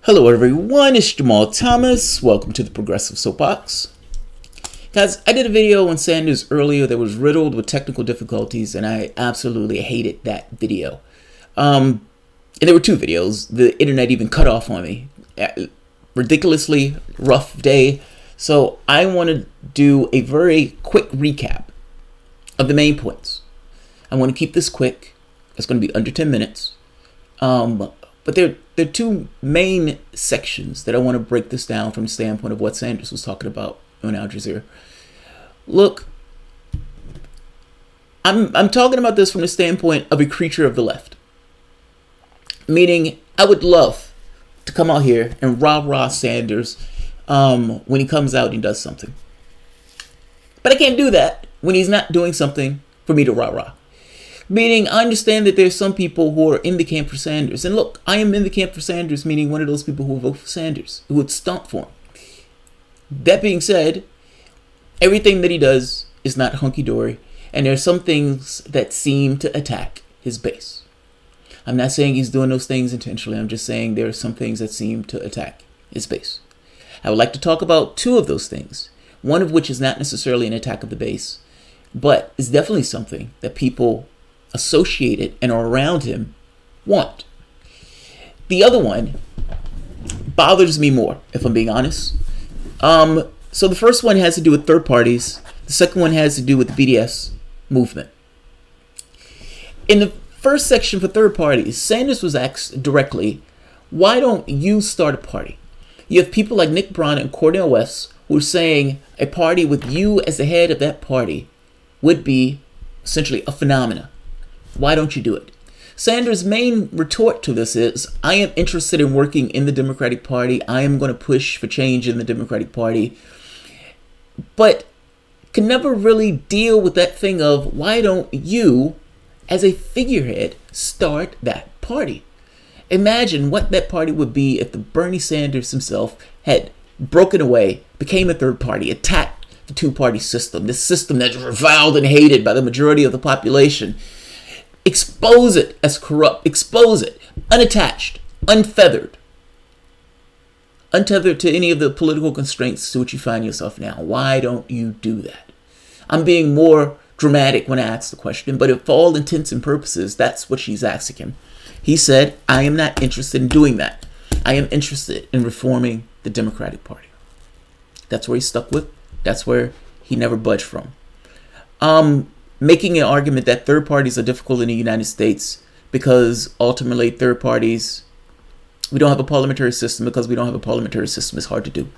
Hello everyone, it's Jamal Thomas. Welcome to the Progressive Soapbox. Guys, I did a video on Sanders earlier that was riddled with technical difficulties, and I absolutely hated that video. And there were two videos. The internet even cut off on me. Ridiculously rough day. So I want to do a very quick recap of the main points. I want to keep this quick. It's going to be under 10 minutes. But there are two main sections that I want to break this down from the standpoint of what Sanders was talking about on Al Jazeera. Look, I'm talking about this from the standpoint of a creature of the left. Meaning, I would love to come out here and rah-rah Sanders when he comes out and does something. But I can't do that when he's not doing something for me to rah-rah. Meaning, I understand that there's some people who are in the camp for Sanders. And look, I am in the camp for Sanders, meaning one of those people who will vote for Sanders, who would stomp for him. That being said, everything that he does is not hunky-dory, and there are some things that seem to attack his base. I'm not saying he's doing those things intentionally. I'm just saying there are some things that seem to attack his base. I would like to talk about two of those things, one of which is not necessarily an attack of the base, but is definitely something that people associated and are around him want. The other one bothers me more, if I'm being honest. So the first one has to do with third parties. The second one has to do with the BDS movement. In the first section for third parties, Sanders was asked directly, why don't you start a party? You have people like Nick Braun and Cornel West who are saying a party with you as the head of that party would be essentially a phenomenon. Why don't you do it? Sanders' main retort to this is, I am interested in working in the Democratic Party. I am going to push for change in the Democratic Party. But can never really deal with that thing of, why don't you, as a figurehead, start that party? Imagine what that party would be if the Bernie Sanders himself had broken away, became a third party, attacked the two-party system, this system that's reviled and hated by the majority of the population. Expose it as corrupt. Expose it unattached, untethered to any of the political constraints to which you find yourself now. Why don't you do that? I'm being more dramatic when I ask the question, but for all intents and purposes, that's what she's asking him. He said, I am not interested in doing that. I am interested in reforming the Democratic Party. That's where he stuck with. That's where he never budged from. Making an argument that third parties are difficult in the United States because ultimately third parties, we don't have a parliamentary system. Because we don't have a parliamentary system, it's hard to do.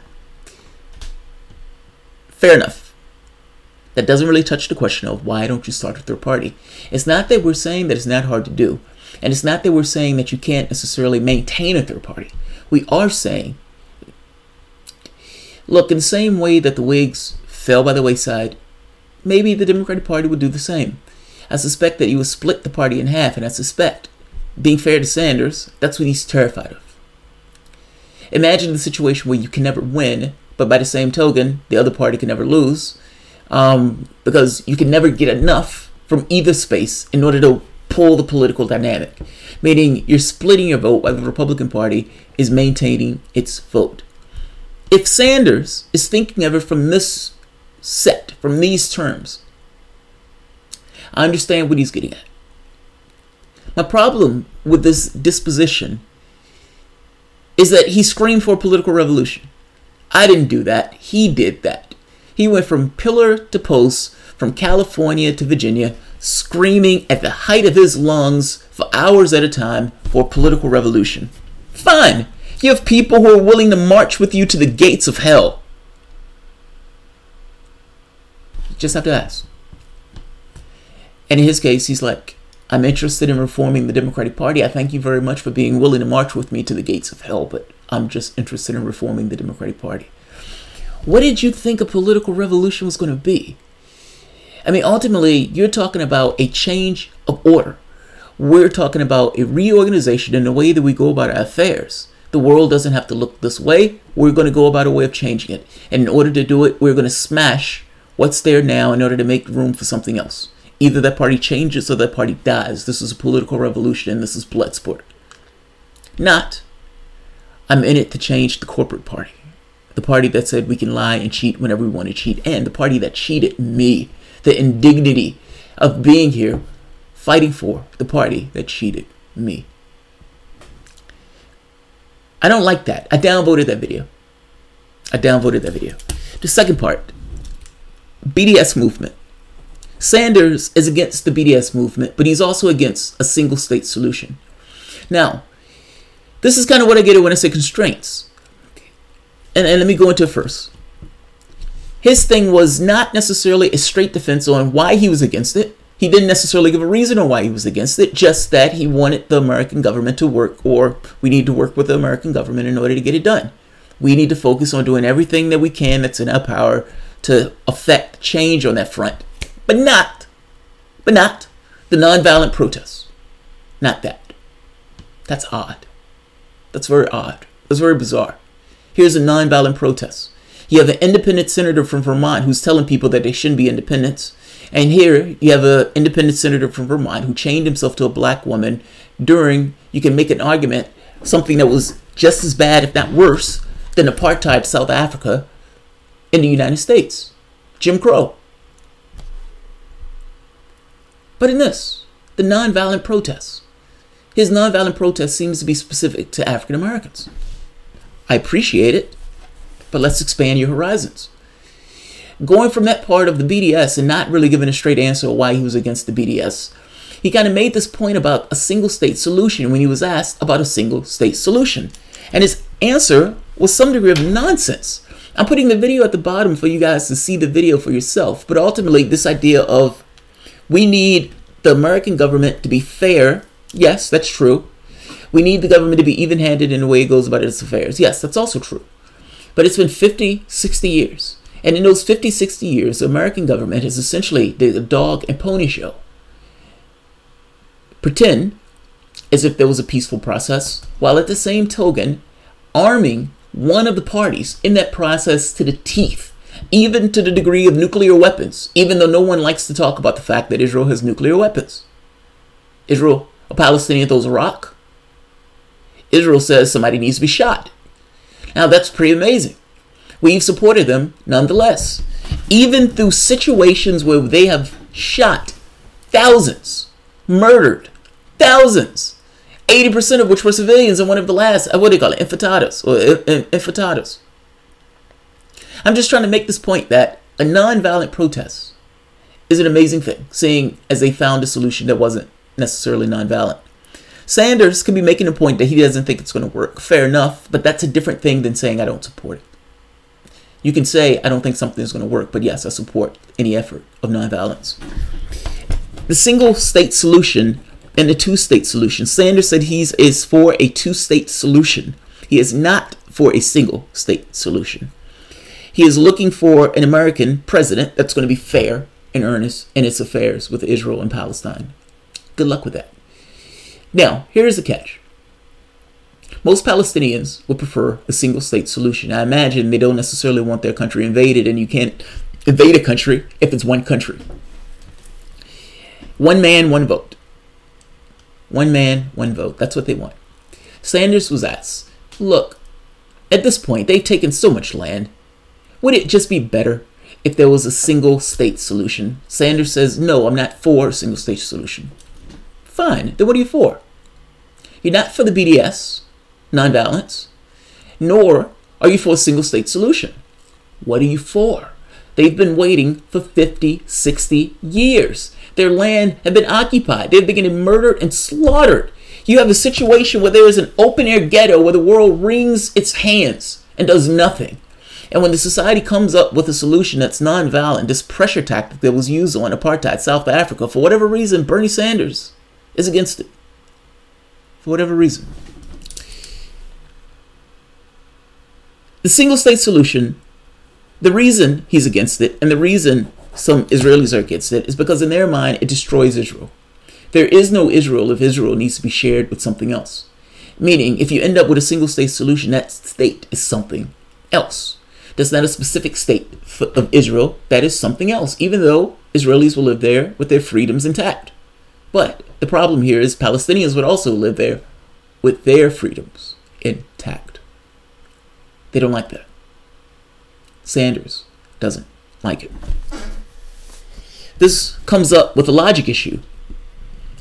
Fair enough. That doesn't really touch the question of why don't you start a third party. It's not that we're saying that it's not hard to do. And it's not that we're saying that you can't necessarily maintain a third party. We are saying, look, in the same way that the Whigs fell by the wayside, maybe the Democratic Party would do the same. I suspect that you would split the party in half, and I suspect, being fair to Sanders, that's what he's terrified of. Imagine the situation where you can never win, but by the same token, the other party can never lose, because you can never get enough from either space in order to pull the political dynamic. Meaning, you're splitting your vote while the Republican Party is maintaining its vote. If Sanders is thinking of it from this set, from these terms, I understand what he's getting at. My problem with this disposition is that he screamed for a political revolution. I didn't do that. He did that. He went from pillar to post, from California to Virginia, screaming at the height of his lungs for hours at a time for a political revolution. Fine. You have people who are willing to march with you to the gates of hell. Just have to ask. And in his case, he's like, I'm interested in reforming the Democratic Party. I thank you very much for being willing to march with me to the gates of hell, but I'm just interested in reforming the Democratic Party. What did you think a political revolution was going to be? I mean, ultimately, you're talking about a change of order. We're talking about a reorganization in the way that we go about our affairs. The world doesn't have to look this way. We're going to go about a way of changing it. And in order to do it, we're going to smash what's there now in order to make room for something else. Either that party changes or that party dies. This is a political revolution and this is blood sport. Not I'm in it to change the corporate party. The party that said we can lie and cheat whenever we want to cheat. And the party that cheated me. The indignity of being here fighting for the party that cheated me. I don't like that. I downvoted that video. The second part, BDS movement. Sanders is against the BDS movement, but he's also against a single state solution. Now, this is kind of what I get at when I say constraints. And let me go into it first. His thing was not necessarily a straight defense on why he was against it. He didn't necessarily give a reason on why he was against it, just that he wanted the American government to work, or we need to work with the American government in order to get it done. We need to focus on doing everything that we can that's in our power to affect change on that front. But not the nonviolent protests. Not that. That's odd. That's very odd. That's very bizarre. Here's a nonviolent protest. You have an independent senator from Vermont who's telling people that they shouldn't be independents. And here you have an independent senator from Vermont who chained himself to a black woman during, you can make an argument, something that was just as bad, if not worse, than apartheid South Africa in the United States. Jim Crow. But in this, the nonviolent protests, his nonviolent protest seems to be specific to African Americans. I appreciate it, but let's expand your horizons. Going from that part of the BDS and not really giving a straight answer why he was against the BDS, he kind of made this point about a single state solution when he was asked about a single state solution. And his answer was some degree of nonsense. I'm putting the video at the bottom for you guys to see the video for yourself. But ultimately, this idea of we need the American government to be fair. Yes, that's true. We need the government to be even-handed in the way it goes about its affairs. Yes, that's also true. But it's been 50, 60 years. And in those 50, 60 years, the American government has essentially did a dog and pony show. Pretend as if there was a peaceful process, while at the same token, arming one of the parties in that process to the teeth, even to the degree of nuclear weapons, even though no one likes to talk about the fact that Israel has nuclear weapons. Israel, a Palestinian throws a rock. Israel says somebody needs to be shot. Now that's pretty amazing. We've supported them nonetheless, even through situations where they have shot thousands, murdered thousands, 80% of which were civilians in one of the last, what do you call it, intifadadas. I'm just trying to make this point that a nonviolent protest is an amazing thing, seeing as they found a solution that wasn't necessarily nonviolent. Sanders could be making a point that he doesn't think it's going to work. Fair enough, but that's a different thing than saying I don't support it. You can say, I don't think something is going to work, but yes, I support any effort of nonviolence. The single state solution and the two-state solution. Sanders said he is for a two-state solution. He is not for a single state solution. He is looking for an American president that's going to be fair and earnest in its affairs with Israel and Palestine. Good luck with that. Now, here's the catch. Most Palestinians would prefer a single-state solution. I imagine they don't necessarily want their country invaded, and you can't invade a country if it's one country. One man, one vote. One man, one vote. That's what they want. Sanders was asked, look, at this point, they've taken so much land. Would it just be better if there was a single-state solution? Sanders says, no, I'm not for a single-state solution. Fine, then what are you for? You're not for the BDS, nonviolence, nor are you for a single-state solution. What are you for? They've been waiting for 50, 60 years. Their land had been occupied. They've been getting murdered and slaughtered. You have a situation where there is an open-air ghetto where the world wrings its hands and does nothing. And when the society comes up with a solution that's nonviolent, this pressure tactic that was used on apartheid South Africa, for whatever reason, Bernie Sanders is against it. For whatever reason. The single-state solution, the reason he's against it, and the reason some Israelis are against it, is because in their mind, it destroys Israel. There is no Israel if Israel needs to be shared with something else. Meaning, if you end up with a single-state solution, that state is something else. That's not a specific state of Israel. That is something else, even though Israelis will live there with their freedoms intact. But the problem here is Palestinians would also live there with their freedoms intact. They don't like that. Sanders doesn't like it. This comes up with a logic issue.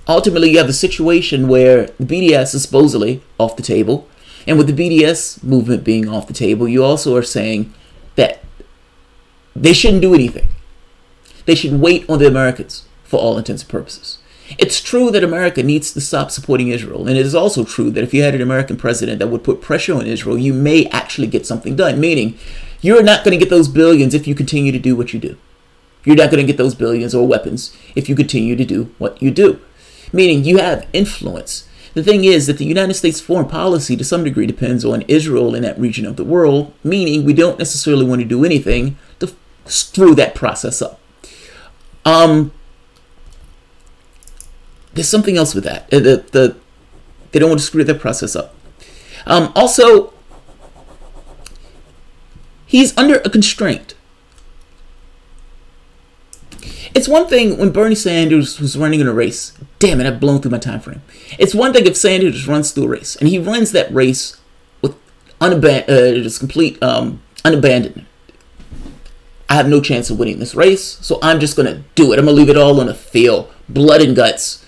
Ultimately, you have the situation where the BDS is supposedly off the table. And with the BDS movement being off the table, you also are saying that they shouldn't do anything. They should wait on the Americans for all intents and purposes. It's true that America needs to stop supporting Israel. And it is also true that if you had an American president that would put pressure on Israel, you may actually get something done. Meaning, you're not going to get those billions if you continue to do what you do. You're not going to get those billions or weapons if you continue to do what you do. Meaning, you have influence. The thing is that the United States foreign policy to some degree depends on Israel in that region of the world, meaning we don't necessarily want to do anything to screw that process up. There's something else with that. They don't want to screw that process up. Also, he's under a constraint. It's one thing when Bernie Sanders was running in a race. Damn it, I've blown through my time frame. It's one thing if Sanders runs through a race, and he runs that race with just complete unabandonment. I have no chance of winning this race, so I'm just going to do it. I'm going to leave it all on the field. Blood and guts.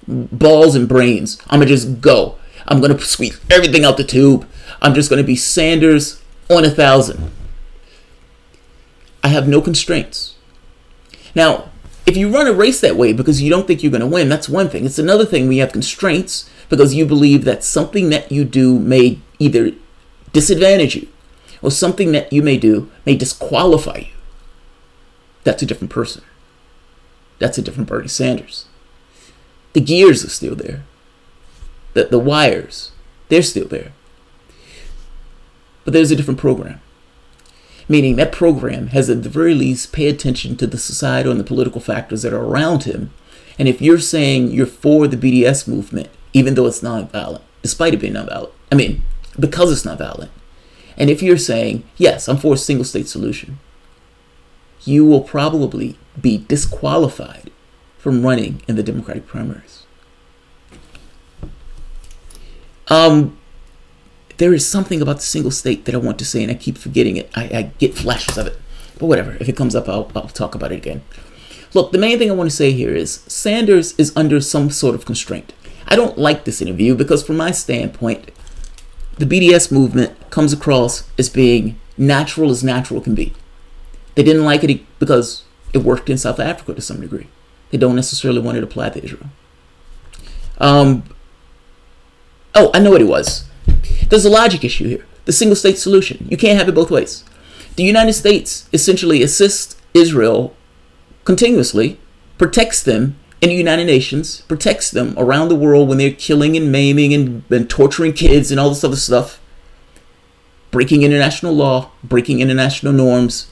Balls and brains. I'm going to just go. I'm going to squeeze everything out the tube. I'm just going to be Sanders on 1,000. I have no constraints. Now, if you run a race that way because you don't think you're going to win, that's one thing. It's another thing when you have constraints because you believe that something that you do may either disadvantage you or something that you may do may disqualify you. That's a different person. That's a different Bernie Sanders. The gears are still there. The wires, they're still there. But there's a different program. Meaning that program has at the very least pay attention to the societal and the political factors that are around him. And if you're saying you're for the BDS movement, even though it's nonviolent, despite it being nonviolent, because it's nonviolent, and if you're saying, yes, I'm for a single state solution, you will probably be disqualified from running in the Democratic primaries. There is something about the single state that I want to say, and I keep forgetting it. I get flashes of it. But whatever. If it comes up, I'll talk about it again. Look, the main thing I want to say here is Sanders is under some sort of constraint. I don't like this interview because from my standpoint, the BDS movement comes across as being natural as natural can be. They didn't like it because it worked in South Africa to some degree. They don't necessarily want it applied to Israel. Oh, I know what it was. There's a logic issue here. The single state solution. You can't have it both ways. The United States essentially assists Israel continuously, protects them in the United Nations, protects them around the world when they're killing and maiming and torturing kids and all this other stuff, breaking international law, breaking international norms,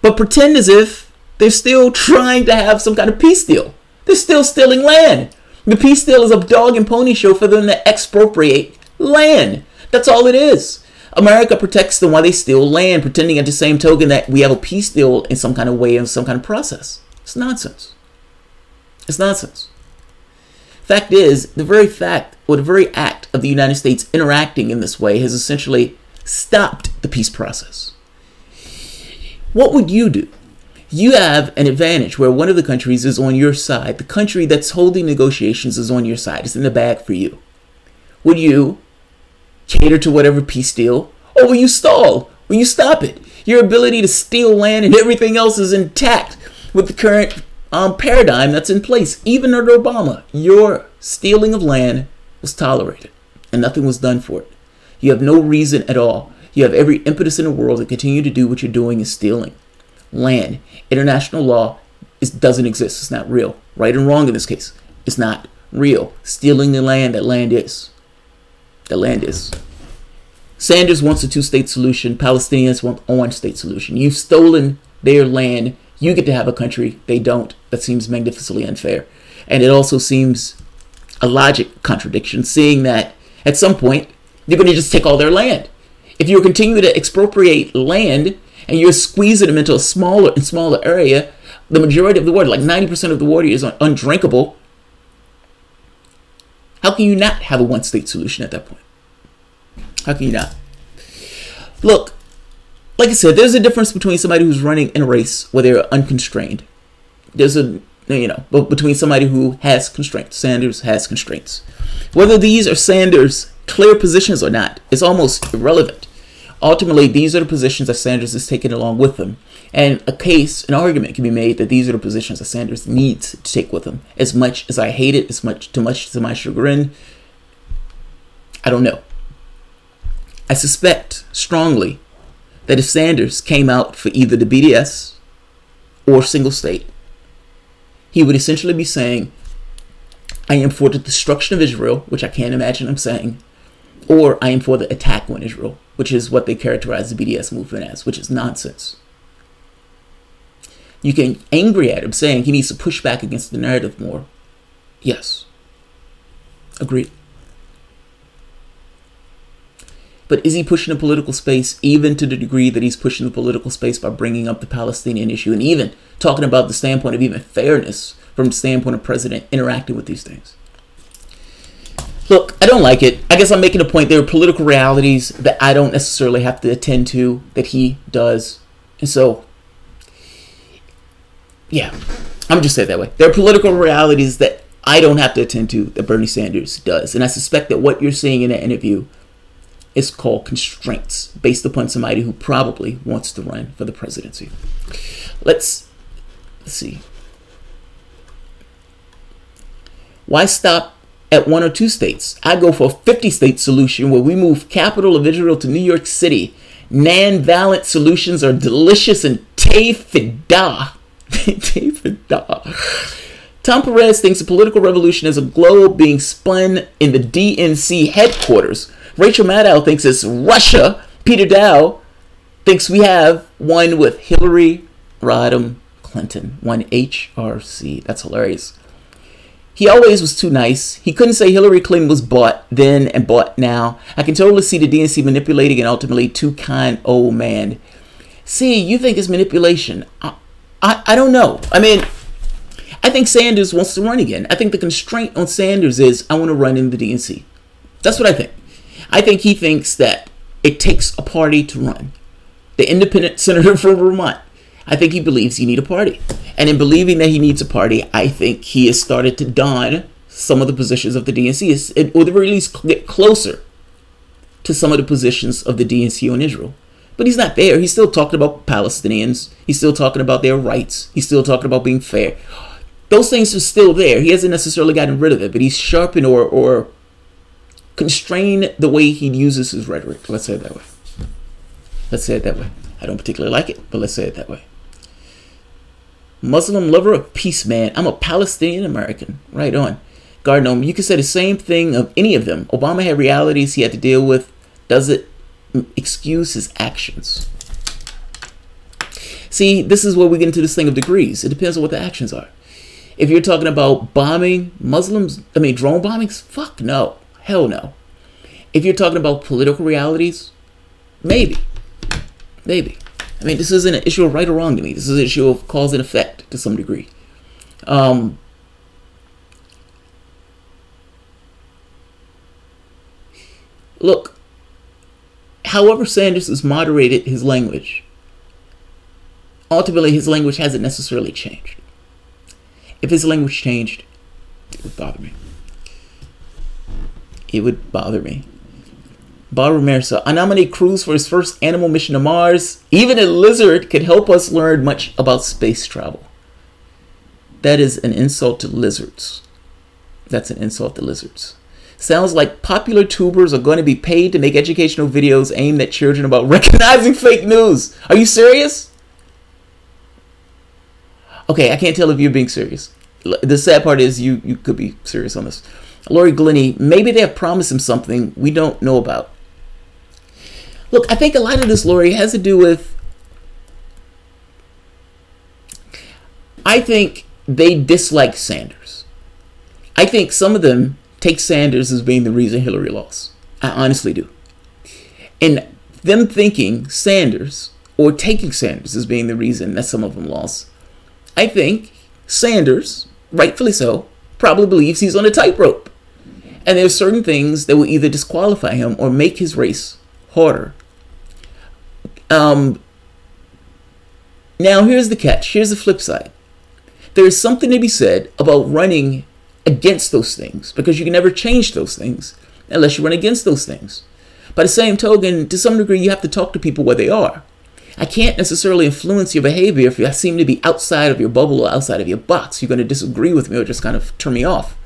but pretend as if they're still trying to have some kind of peace deal. They're still stealing land. The peace deal is a dog and pony show for them to expropriate land. That's all it is. America protects them while they steal land, pretending at the same token that we have a peace deal in some kind of way, in some kind of process. It's nonsense. It's nonsense. Fact is, the very fact or the very act of the United States interacting in this way has essentially stopped the peace process. What would you do? You have an advantage where one of the countries is on your side. The country that's holding negotiations is on your side. It's in the bag for you. Would you cater to whatever peace deal? Or will you stall? Will you stop it? Your ability to steal land and everything else is intact with the current paradigm that's in place. Even under Obama, your stealing of land was tolerated and nothing was done for it. You have no reason at all. You have every impetus in the world to continue to do what you're doing is stealing land. International law doesn't exist. It's not real. Right and wrong in this case. It's not real. Stealing the land, that land is. The land is. Sanders wants a two-state solution. Palestinians want a one-state solution. You've stolen their land. You get to have a country. They don't. That seems magnificently unfair. And it also seems a logic contradiction, seeing that at some point, you're going to just take all their land. If you continue to expropriate land and you're squeezing them into a smaller and smaller area, the majority of the water, like 90% of the water, is undrinkable. How can you not have a one-state solution at that point? How can you not? Look, like I said, there's a difference between somebody who's running in a race where they're unconstrained. There's a, but between somebody who has constraints. Sanders has constraints. Whether these are Sanders' clear positions or not, it's almost irrelevant. Ultimately, these are the positions that Sanders is taking along with him. And an argument can be made that these are the positions that Sanders needs to take with him. As much as I hate it, too much to my chagrin, I don't know. I suspect strongly that if Sanders came out for either the BDS or single state, he would essentially be saying, I am for the destruction of Israel, which I can't imagine him saying, or I am for the attack on Israel, which is what they characterize the BDS movement as, which is nonsense. You can get angry at him saying he needs to push back against the narrative more. Yes. Agreed. But is he pushing the political space even to the degree that he's pushing the political space by bringing up the Palestinian issue and even talking about the standpoint of even fairness from the standpoint of president interacting with these things? Look, I don't like it. I guess I'm making a point. There are political realities that I don't necessarily have to attend to that he does. And so, yeah, I'm just saying it that way. There are political realities that I don't have to attend to that Bernie Sanders does. And I suspect that what you're seeing in that interview is called constraints based upon somebody who probably wants to run for the presidency. Let's see. Why stop at 1 or 2 states? I go for a 50-state solution where we move capital of Israel to New York City. Non-violent solutions are delicious and tefida. Tom Perez thinks a political revolution is a globe being spun in the DNC headquarters. Rachel Maddow thinks it's Russia. Peter Dow thinks we have one with Hillary Rodham Clinton. One HRC. That's hilarious. He always was too nice. He couldn't say Hillary Clinton was bought then and bought now. I can totally see the DNC manipulating and ultimately too kind old man. See, you think it's manipulation. I don't know. I mean, I think Sanders wants to run again. I think the constraint on Sanders is I want to run in the DNC. That's what I think. I think he thinks that it takes a party to run. The independent senator from Vermont, I think he believes you need a party. And in believing that he needs a party, I think he has started to don some of the positions of the DNC, or at the very least get closer to some of the positions of the DNC on Israel. But he's not there. He's still talking about Palestinians. He's still talking about their rights. He's still talking about being fair. Those things are still there. He hasn't necessarily gotten rid of it, but he's sharpened or constrained the way he uses his rhetoric. Let's say it that way. Let's say it that way. I don't particularly like it, but let's say it that way. Muslim lover of peace, man. I'm a Palestinian American. Right on. Gardner, you can say the same thing of any of them. Obama had realities he had to deal with. Does it excuse his actions? See, this is where we get into this thing of degrees. It depends on what the actions are. If you're talking about bombing Muslims, drone bombings, fuck no. Hell no. If you're talking about political realities, maybe. Maybe. This isn't an issue of right or wrong to me. This is an issue of cause and effect to some degree. Look, however Sanders has moderated his language, ultimately his language hasn't necessarily changed. If his language changed, it would bother me. It would bother me. Bob Ramirez, I nominate Cruz for his first animal mission to Mars. Even a lizard could help us learn much about space travel. That is an insult to lizards. That's an insult to lizards. Sounds like popular tubers are going to be paid to make educational videos aimed at children about recognizing fake news. Are you serious? Okay, I can't tell if you're being serious. The sad part is you could be serious on this. Lori Glenny, maybe they have promised him something we don't know about. Look, I think a lot of this, Lori, has to do with, I think they dislike Sanders. I think some of them take Sanders as being the reason Hillary lost. I honestly do. And them thinking Sanders, or taking Sanders as being the reason that some of them lost, I think Sanders, rightfully so, probably believes he's on a tightrope. And there's certain things that will either disqualify him or make his race harder. Now, here's the catch. Here's the flip side. There is something to be said about running against those things, because you can never change those things unless you run against those things. By the same token, to some degree, you have to talk to people where they are. I can't necessarily influence your behavior if you seem to be outside of your bubble or outside of your box. You're going to disagree with me or just kind of turn me off.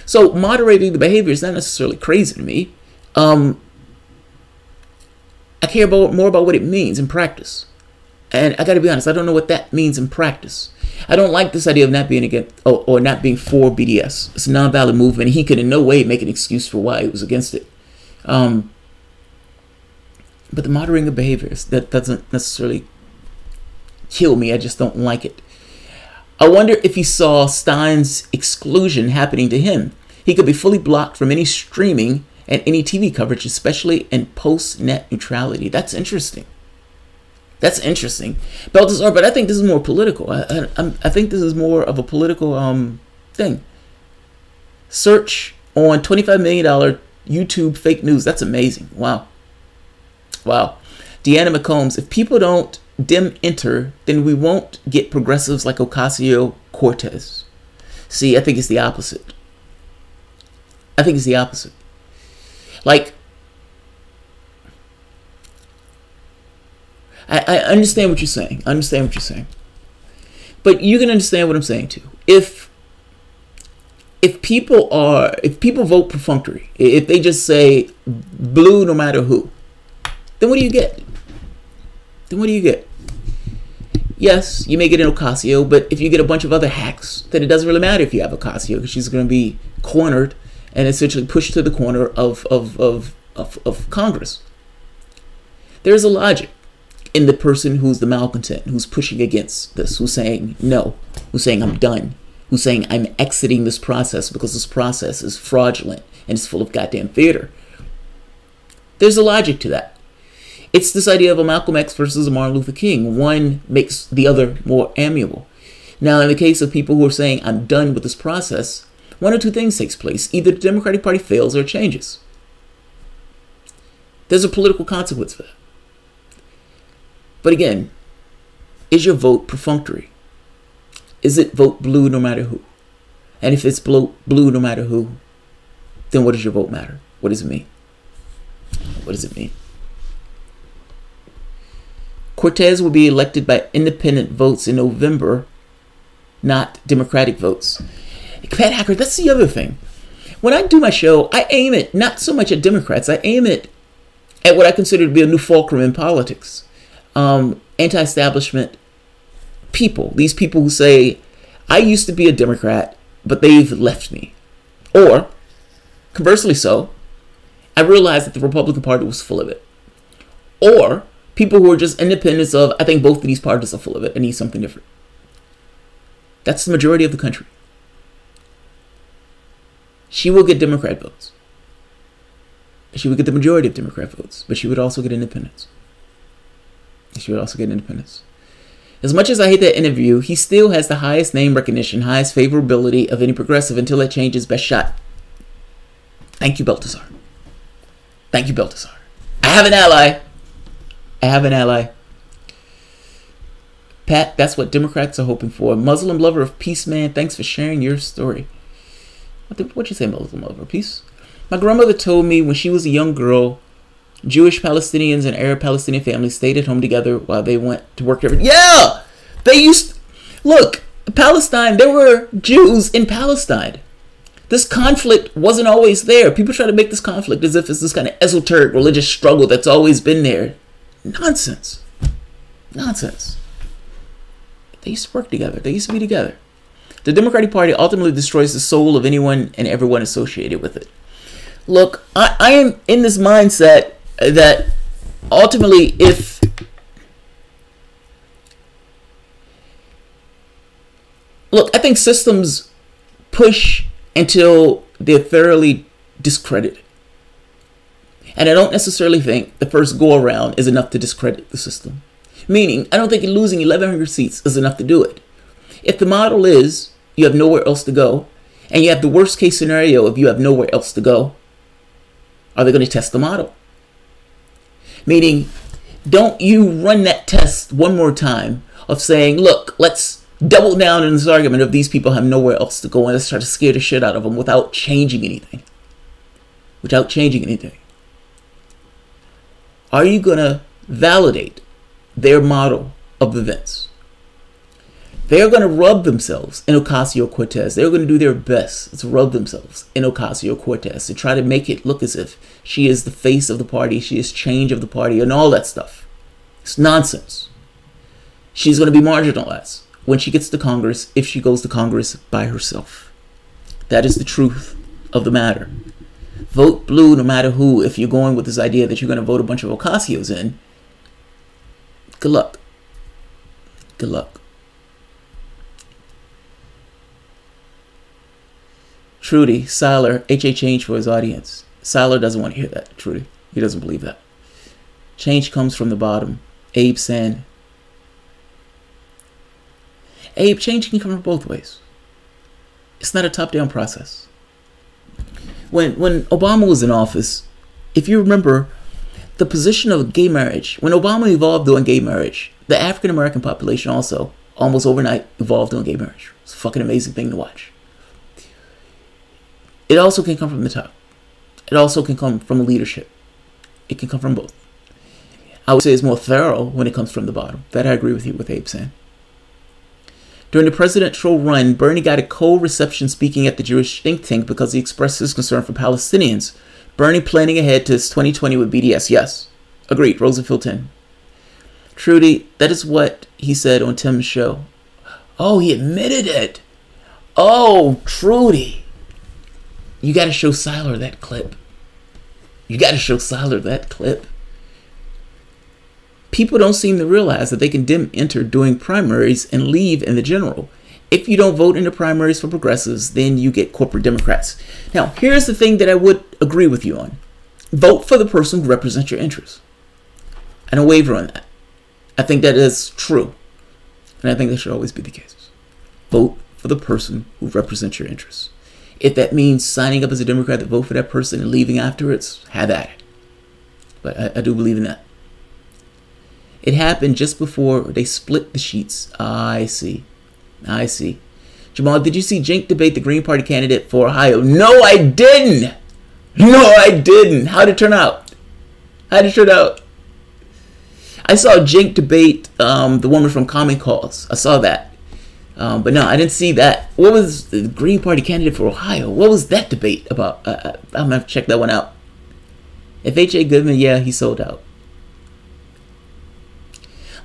So moderating the behavior is not necessarily crazy to me. I care more about what it means in practice. And I got to be honest, I don't know what that means in practice. I don't like this idea of not being against or not being for BDS. It's a non-valid movement. He could in no way make an excuse for why he was against it. But the moderating of behaviors, that doesn't necessarily kill me. I just don't like it. I wonder if he saw Stein's exclusion happening to him. He could be fully blocked from any streaming and any TV coverage, especially in post-net neutrality. That's interesting. That's interesting, Balthazar. But I think this is more political. I think this is more of a political thing. Search on $25 million YouTube fake news. That's amazing. Wow. Wow. Deanna McCombs. If people don't dim enter, then we won't get progressives like Ocasio-Cortez. See, I think it's the opposite. I think it's the opposite. Like, I understand what you're saying. I understand what you're saying. But you can understand what I'm saying too. If people vote perfunctory, if they just say blue no matter who, then what do you get? Then what do you get? Yes, you may get an Ocasio, but if you get a bunch of other hacks, then it doesn't really matter if you have Ocasio, because she's going to be cornered and essentially pushed to the corner of Congress. There's a logic in the person who's the malcontent, who's pushing against this, who's saying no, who's saying I'm done, who's saying I'm exiting this process because this process is fraudulent and it's full of goddamn theater. There's a logic to that. It's this idea of a Malcolm X versus a Martin Luther King. One makes the other more amiable. Now, in the case of people who are saying I'm done with this process, one or two things takes place. Either the Democratic Party fails or it changes. There's a political consequence for that. But again, is your vote perfunctory? Is it vote blue no matter who? And if it's blue no matter who, then what does your vote matter? What does it mean? What does it mean? Cortez will be elected by independent votes in November, not Democratic votes. Pat Hacker, that's the other thing. When I do my show, I aim it not so much at Democrats. I aim it at what I consider to be a new fulcrum in politics. Anti-establishment people. These people who say, I used to be a Democrat, but they've left me. Or, conversely so, I realized that the Republican Party was full of it. Or, people who are just independents of, I think both of these parties are full of it. I need something different. That's the majority of the country. She will get Democrat votes. She would get the majority of Democrat votes, but she would also get independents. She would also get independents. As much as I hate that interview, he still has the highest name recognition, highest favorability of any progressive until that changes. Best shot. Thank you, Balthazar. Thank you, Balthazar. I have an ally. I have an ally. Pat, that's what Democrats are hoping for. Muslim lover of peace, man. Thanks for sharing your story. What'd you say, Muslim lover of peace? My grandmother told me when she was a young girl, Jewish Palestinians and Arab Palestinian families stayed at home together while they went to work every... Yeah! They used... Look, Palestine, there were Jews in Palestine. This conflict wasn't always there. People try to make this conflict as if it's this kind of esoteric religious struggle that's always been there. Nonsense. Nonsense. They used to work together. They used to be together. The Democratic Party ultimately destroys the soul of anyone and everyone associated with it. Look, I am in this mindset that ultimately if look, I think systems push until they're thoroughly discredited. And I don't necessarily think the first go around is enough to discredit the system. Meaning, I don't think losing 1,100 seats is enough to do it. If the model is you have nowhere else to go, and you have the worst case scenario if you have nowhere else to go, are they going to test the model? Meaning, Don't you run that test one more time of saying, look, let's double down in this argument of these people have nowhere else to go and let's try to scare the shit out of them without changing anything. Without changing anything. Are you going to validate their model of events? They're going to rub themselves in Ocasio-Cortez. They're going to do their best to rub themselves in Ocasio-Cortez to try to make it look as if she is the face of the party, she is change of the party, and all that stuff. It's nonsense. She's going to be marginalized when she gets to Congress, if she goes to Congress by herself. That is the truth of the matter. Vote blue no matter who. If you're going with this idea that you're going to vote a bunch of Ocasios in, good luck. Good luck. Trudy, Siler, HA change for his audience. Siler doesn't want to hear that, Trudy. He doesn't believe that. Change comes from the bottom. Abe saying, Abe, change can come from both ways. It's not a top-down process. When Obama was in office, if you remember, the position of gay marriage, when Obama evolved doing gay marriage, the African-American population also, almost overnight, evolved doing gay marriage. It's a fucking amazing thing to watch. It also can come from the top. It also can come from leadership. It can come from both. I would say it's more thorough when it comes from the bottom. That I agree with you with Abe saying. During the presidential run, Bernie got a cold reception speaking at the Jewish think tank because he expressed his concern for Palestinians. Bernie planning ahead to his 2020 with BDS. Yes. Agreed. Rosenfield 10. Trudy, that is what he said on Tim's show. Oh, he admitted it. Oh, Trudy. You got to show Siler that clip. You got to show Siler that clip. People don't seem to realize that they can enter doing primaries and leave in the general. If you don't vote in the primaries for progressives, then you get corporate Democrats. Now, here's the thing that I would agree with you on. Vote for the person who represents your interests. I don't waver on that. I think that is true. And I think that should always be the case. Vote for the person who represents your interests. If that means signing up as a Democrat to vote for that person and leaving afterwards, have at it. But I do believe in that. It happened just before they split the sheets. I see. I see. Jamal, did you see Jink debate the Green Party candidate for Ohio? No, I didn't. No, I didn't. How'd it turn out? How'd it turn out? I saw Jink debate the woman from Common Cause. I saw that. But no, I didn't see that. What was the Green Party candidate for Ohio? What was that debate about? I'm going to have to check that one out. If H.A. Goodman, yeah, he sold out.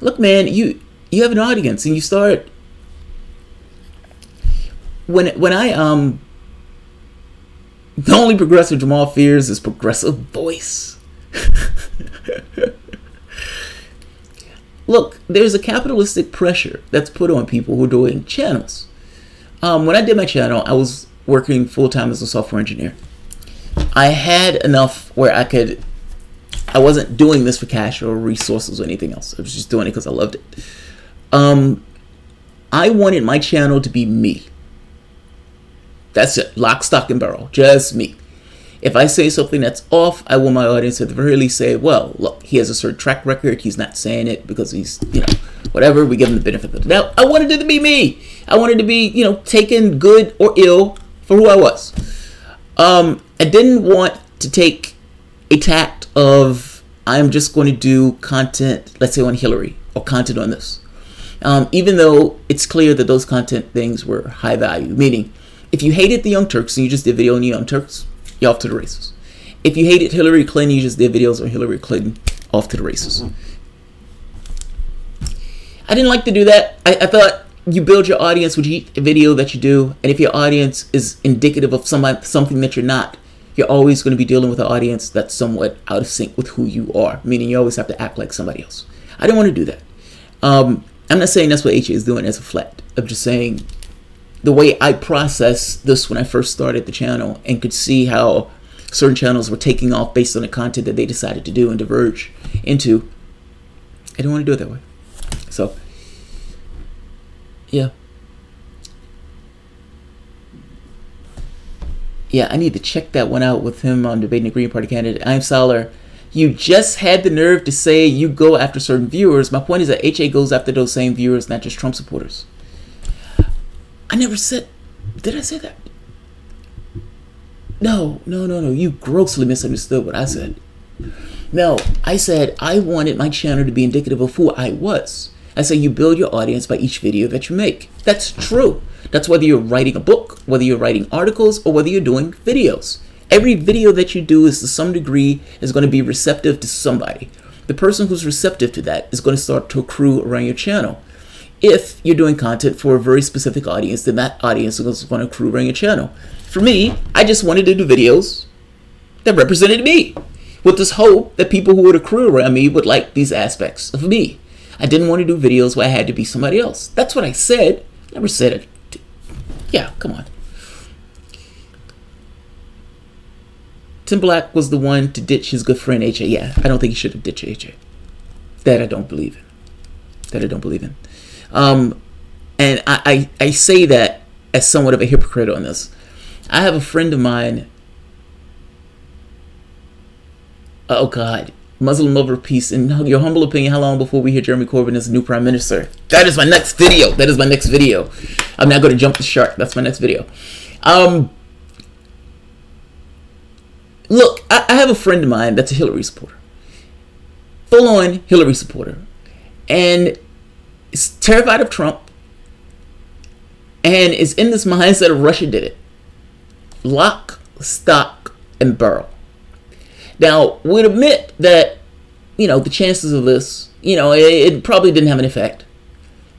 Look, man, you have an audience and you start... When I, the only progressive Jamal fears is progressive voice. Look, there's a capitalistic pressure that's put on people who are doing channels. When I did my channel, I was working full-time as a software engineer. I had enough where I wasn't doing this for cash or resources or anything else. I was just doing it because I loved it. I wanted my channel to be me. That's it. Lock, stock, and barrel. Just me. If I say something that's off, I want my audience at the very least say, well, look, he has a certain track record. He's not saying it because he's, whatever. We give him the benefit of the doubt. I wanted it to be me. I wanted to be, taken good or ill for who I was. I didn't want to take a tact of, I'm just going to do content, let's say on Hillary, or content on this. Even though it's clear that those content things were high value. Meaning, if you hated the Young Turks and you just did video on the Young Turks, you're off to the races. If you hated Hillary Clinton, you just did videos on Hillary Clinton, off to the races. I didn't like to do that. I thought you build your audience with each video that you do, and if your audience is indicative of something that you're not, you're always going to be dealing with an audience that's somewhat out of sync with who you are, meaning you always have to act like somebody else. I didn't want to do that. I'm not saying that's what HA is doing as a flat. I'm just saying the way I processed this when I first started the channel and could see how certain channels were taking off based on the content that they decided to do and diverge into, I didn't want to do it that way. So, yeah. Yeah, I need to check that one out with him on debating the Green Party candidate. I'm Solar. You just had the nerve to say you go after certain viewers. My point is that HA goes after those same viewers, not just Trump supporters. I never said, did I say that? No. You grossly misunderstood what I said. No, I said I wanted my channel to be indicative of who I was. I say you build your audience by each video that you make. That's true. That's whether you're writing a book, whether you're writing articles, or whether you're doing videos. Every video that you do is to some degree is going to be receptive to somebody. The person who's receptive to that is going to start to accrue around your channel. If you're doing content for a very specific audience, then that audience is going to accrue around your channel. For me, I just wanted to do videos that represented me, with this hope that people who would accrue around me would like these aspects of me. I didn't want to do videos where I had to be somebody else. That's what I said. Never said it. Yeah, come on. Tim Black was the one to ditch his good friend HA. Yeah, I don't think he should have ditched HA. That I don't believe in. And I say that as somewhat of a hypocrite on this. I have a friend of mine. Oh God, Muslim lover peace. In your humble opinion, how long before we hear Jeremy Corbyn as the new prime minister? That is my next video. I'm not going to jump the shark. That's my next video. Look, I have a friend of mine that's a Hillary supporter. Full-on Hillary supporter. And is terrified of Trump. And is in this mindset of Russia did it. Lock, stock, and barrel. Now, we'd admit that, the chances of this, it probably didn't have an effect.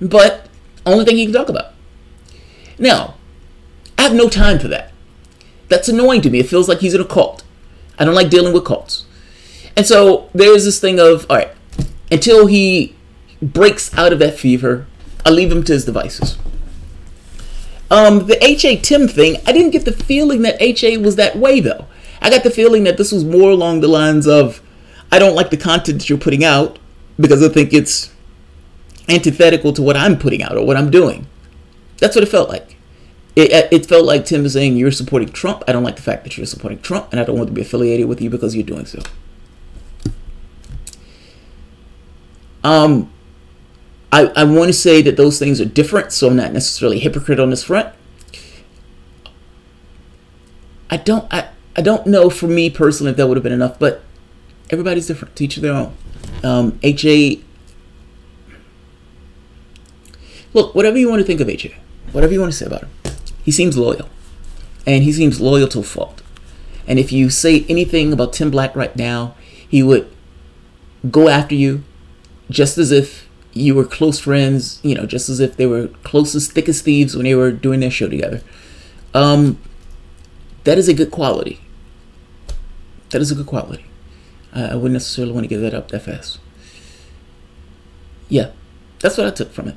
But, only thing he can talk about. Now, I have no time for that. That's annoying to me. It feels like he's in a cult. I don't like dealing with cults. And so, there's this thing of, all right, until he breaks out of that fever, I'll leave him to his devices. The H.A. Tim thing, I didn't get the feeling that H.A. was that way, though. I got the feeling that this was more along the lines of, I don't like the content that you're putting out because I think it's antithetical to what I'm putting out or what I'm doing. That's what it felt like. It felt like Tim is saying, you're supporting Trump. I don't like the fact that you're supporting Trump, and I don't want to be affiliated with you because you're doing so. I want to say that those things are different, so I'm not necessarily a hypocrite on this front. I don't know for me personally if that would have been enough, but everybody's different. To each their own. HA, look, whatever you want to think of HA, whatever you want to say about him, he seems loyal, and he seems loyal to a fault. And if you say anything about Tim Black right now, he would go after you just as if you were close friends, just as if they were closest, thickest thieves when they were doing their show together. That is a good quality. That is a good quality. I wouldn't necessarily want to give that up that fast. Yeah, that's what I took from it.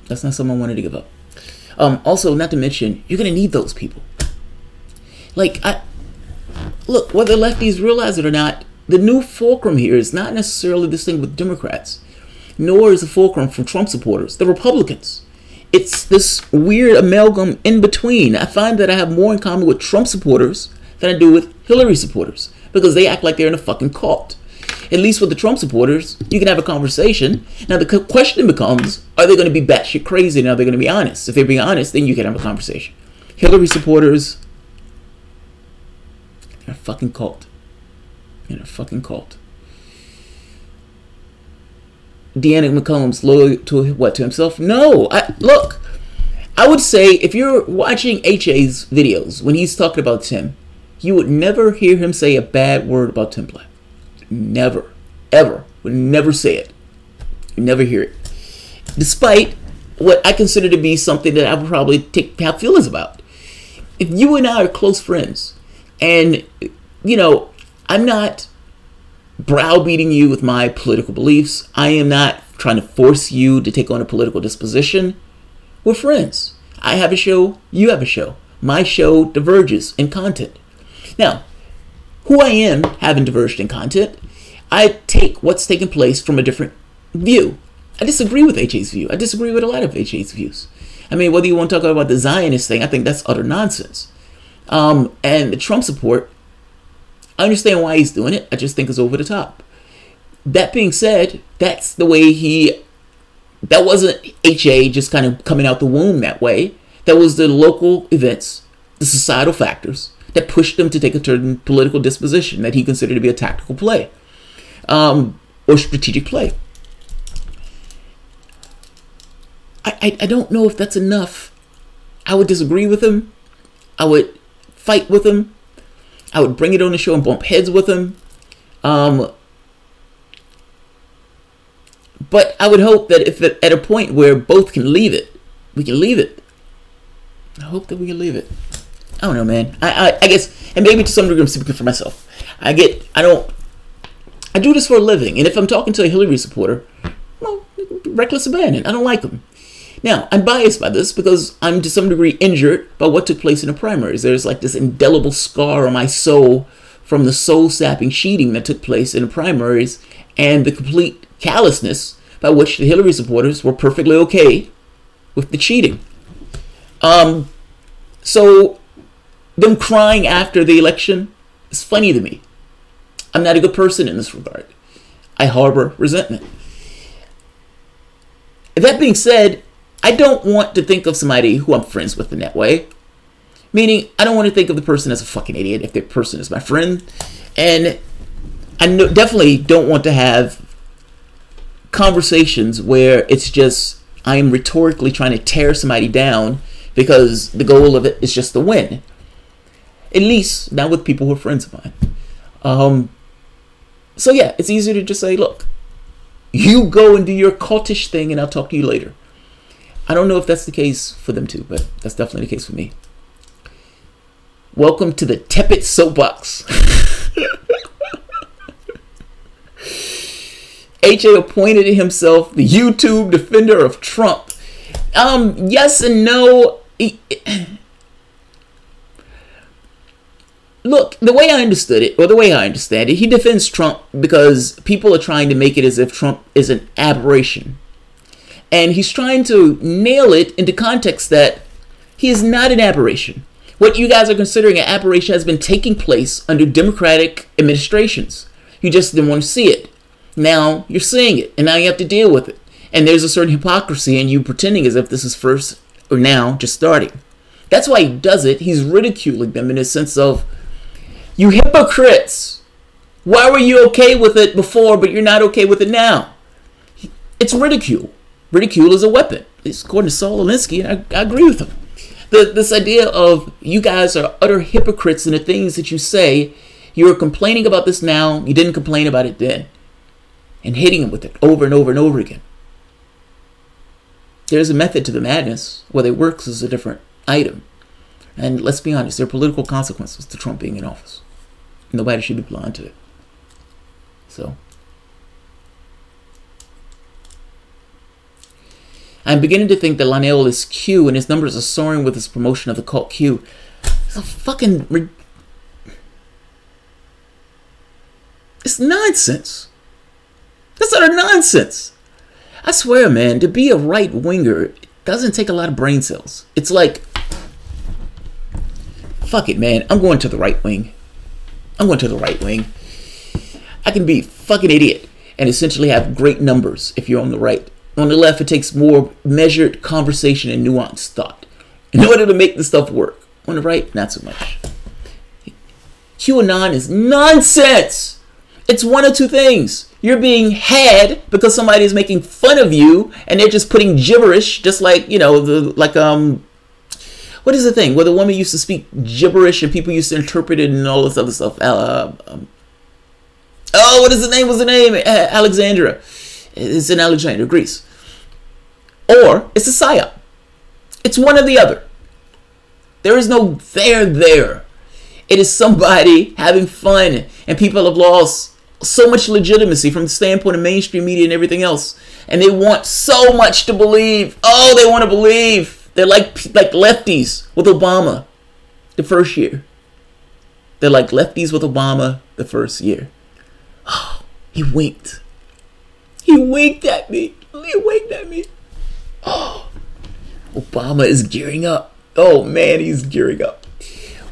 That's not something I wanted to give up. Also, not to mention, you're going to need those people. Look, whether lefties realize it or not, the new fulcrum here is not necessarily this thing with Democrats, nor is the fulcrum from Trump supporters, the Republicans. It's this weird amalgam in between. I find that I have more in common with Trump supporters than I do with Hillary supporters because they act like they're in a fucking cult. At least with the Trump supporters, you can have a conversation. Now, the question becomes, are they going to be batshit crazy and are they going to be honest? If they're being honest, then you can have a conversation. Hillary supporters, they're a fucking cult. They're a fucking cult. Deanna McCollum's loyal to what? To himself? No. Look, I would say if you're watching HA's videos when he's talking about Tim, you would never hear him say a bad word about Tim Black. Never. Ever. Would never say it. You never hear it. Despite what I consider to be something that I would probably have feelings about. If you and I are close friends, and, I'm not browbeating you with my political beliefs. I am not trying to force you to take on a political disposition. We're friends. I have a show. You have a show. My show diverges in content. Now, who I am having diverged in content, I take what's taking place from a different view. I disagree with HA's view. I disagree with a lot of HA's views. I mean, whether you want to talk about the Zionist thing, I think that's utter nonsense. And the Trump support, I understand why he's doing it. I just think it's over the top. That being said, that's the way that wasn't HA just kind of coming out the womb that way. That was the local events, the societal factors that pushed him to take a certain political disposition that he considered to be a tactical play or strategic play. I don't know if that's enough. I would disagree with him. I would fight with him. I would bring it on the show and bump heads with him. But I would hope that if at a point where both can leave it, we can leave it. I hope that we can leave it. I don't know, man. I guess, and maybe to some degree I'm speaking for myself. I do this for a living. And if I'm talking to a Hillary supporter, well, reckless abandon. I don't like them. Now, I'm biased by this because I'm to some degree injured by what took place in the primaries. There's like this indelible scar on my soul from the soul-sapping cheating that took place in the primaries and the complete callousness by which the Hillary supporters were perfectly okay with the cheating. So them crying after the election is funny to me. I'm not a good person in this regard. I harbor resentment. That being said, I don't want to think of somebody who I'm friends with in that way. Meaning, I don't want to think of the person as a fucking idiot if the person is my friend. And I definitely don't want to have conversations where it's just I'm rhetorically trying to tear somebody down because the goal of it is just to win. At least not with people who are friends of mine. So yeah, it's easier to just say, look, you go and do your cultish thing and I'll talk to you later. I don't know if that's the case for them too, but that's definitely the case for me. Welcome to the tepid soapbox. HA appointed himself the YouTube defender of Trump. Yes and no. Look, the way I understood it, or the way I understand it, he defends Trump because people are trying to make it as if Trump is an aberration. And he's trying to nail it into context that he is not an aberration. What you guys are considering an aberration has been taking place under Democratic administrations. You just didn't want to see it. Now you're seeing it, and now you have to deal with it. And there's a certain hypocrisy in you pretending as if this is first or now just starting. That's why he does it. He's ridiculing them in a sense of, you hypocrites! Why were you okay with it before, but you're not okay with it now? It's ridicule. Ridicule is a weapon. It's according to Saul Alinsky, and I agree with him. This idea of you guys are utter hypocrites in the things that you say. You're complaining about this now. You didn't complain about it then. And hitting him with it over and over and over again. There's a method to the madness. Whether it works is a different item. And let's be honest, there are political consequences to Trump being in office. Nobody should be blind to it. So, I'm beginning to think that Lionel is Q and his numbers are soaring with his promotion of the cult Q. It's a fucking... It's nonsense. That's utter nonsense. I swear, man, to be a right-winger, it doesn't take a lot of brain cells. It's like, fuck it, man. I'm going to the right wing. I'm going to the right wing. I can be a fucking idiot and essentially have great numbers if you're on the right. On the left, it takes more measured conversation and nuanced thought in order to make the stuff work. On the right, not so much. QAnon is nonsense. It's one of two things. You're being had because somebody is making fun of you and they're just putting gibberish, just like, you know, what is the thing where the woman used to speak gibberish and people used to interpret it and all this other stuff. What is the name? What's the name? Alexandria. It's in Alexandria, Greece. Or it's a psyop. It's one or the other. There is no there. It is somebody having fun, and people have lost so much legitimacy from the standpoint of mainstream media and everything else. And they want so much to believe. Oh, they want to believe. They're like lefties with Obama the first year. They're like lefties with Obama the first year. Oh, he winked. He winked at me. He winked at me. Oh, Obama is gearing up. Oh, man, he's gearing up.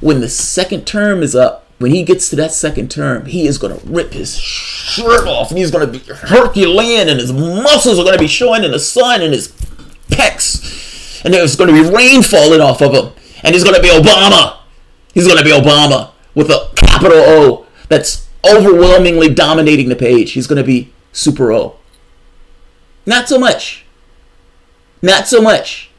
When the second term is up, when he gets to that second term, he is going to rip his shirt off, and he's going to be Herculean, and his muscles are going to be showing in the sun, and his pecs, and there's going to be rain falling off of him, and he's going to be Obama. He's going to be Obama with a capital O that's overwhelmingly dominating the page. He's going to be Super O. Not so much. Not so much.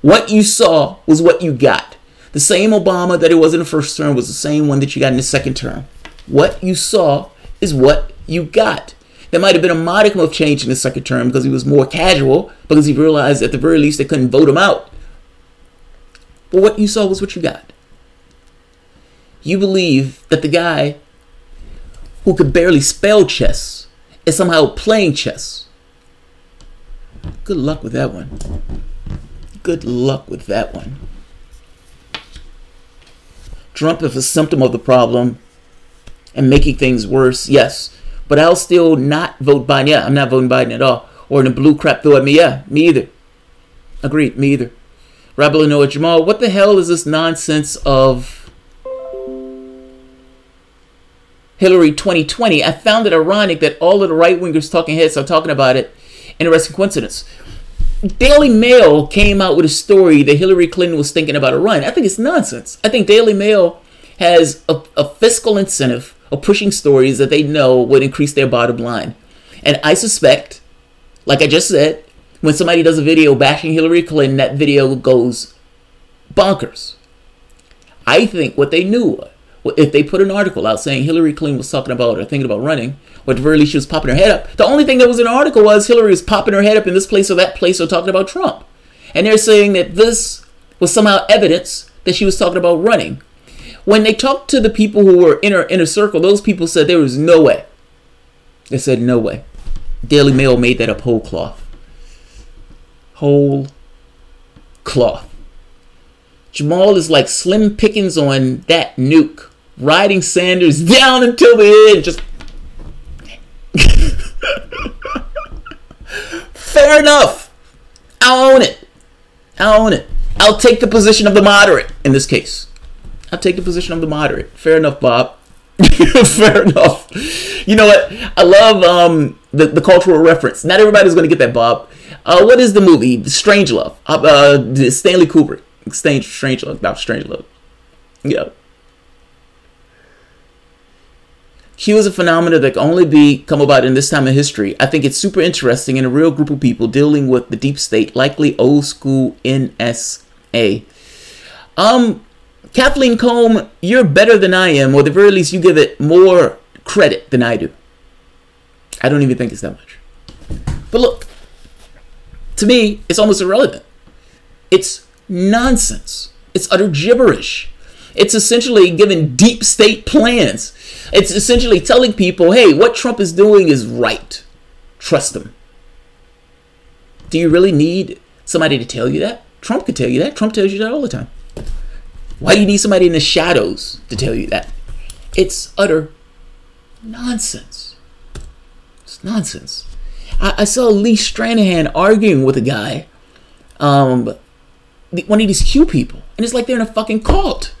What you saw was what you got. The same Obama that it was in the first term was the same one that you got in the second term. What you saw is what you got. There might have been a modicum of change in the second term because he was more casual, because he realized at the very least they couldn't vote him out. But what you saw was what you got. You believe that the guy who could barely spell chess is somehow playing chess. Good luck with that one. Good luck with that one. Trump is a symptom of the problem and making things worse, yes. But I'll still not vote Biden. Yeah, I'm not voting Biden at all. Or in the blue crap throw at me. Yeah, me either. Agreed, me either. Rabbi Noah Jamal, what the hell is this nonsense of Hillary 2020? I found it ironic that all of the right-wingers talking heads are talking about it. Interesting coincidence. Daily Mail came out with a story that Hillary Clinton was thinking about a run. I think it's nonsense. I think Daily Mail has a fiscal incentive of pushing stories that they know would increase their bottom line. And I suspect, like I just said, when somebody does a video bashing Hillary Clinton, that video goes bonkers. I think what they knew, if they put an article out saying Hillary Clinton was talking about or thinking about running, or at the very least she was popping her head up, the only thing that was in the article was Hillary was popping her head up in this place or that place or talking about Trump. And they're saying that this was somehow evidence that she was talking about running. When they talked to the people who were in her inner circle, those people said there was no way. They said no way. Daily Mail made that up whole cloth. Whole cloth. Jamal is like Slim Pickens on that nuke, riding Sanders down until the end. Just fair enough. I'll own it. I'll own it. I'll take the position of the moderate in this case. I'll take the position of the moderate. Fair enough, Bob. Fair enough. You know what? I love the cultural reference. Not everybody's going to get that, Bob. What is the movie? Strangelove. Stanley Kubrick. Strangelove. About Strangelove. Yeah. Q is a phenomenon that can only come about in this time in history. I think it's super interesting in a real group of people dealing with the deep state, likely old school NSA. Kathleen Combe, you're better than I am, or at the very least you give it more credit than I do. I don't even think it's that much. But look, to me, it's almost irrelevant. It's nonsense. It's utter gibberish. It's essentially giving deep state plans. It's essentially telling people, hey, what Trump is doing is right. Trust him. Do you really need somebody to tell you that? Trump could tell you that. Trump tells you that all the time. Why do you need somebody in the shadows to tell you that? It's utter nonsense. It's nonsense. I saw Lee Stranahan arguing with a guy, one of these Q people, and it's like they're in a fucking cult.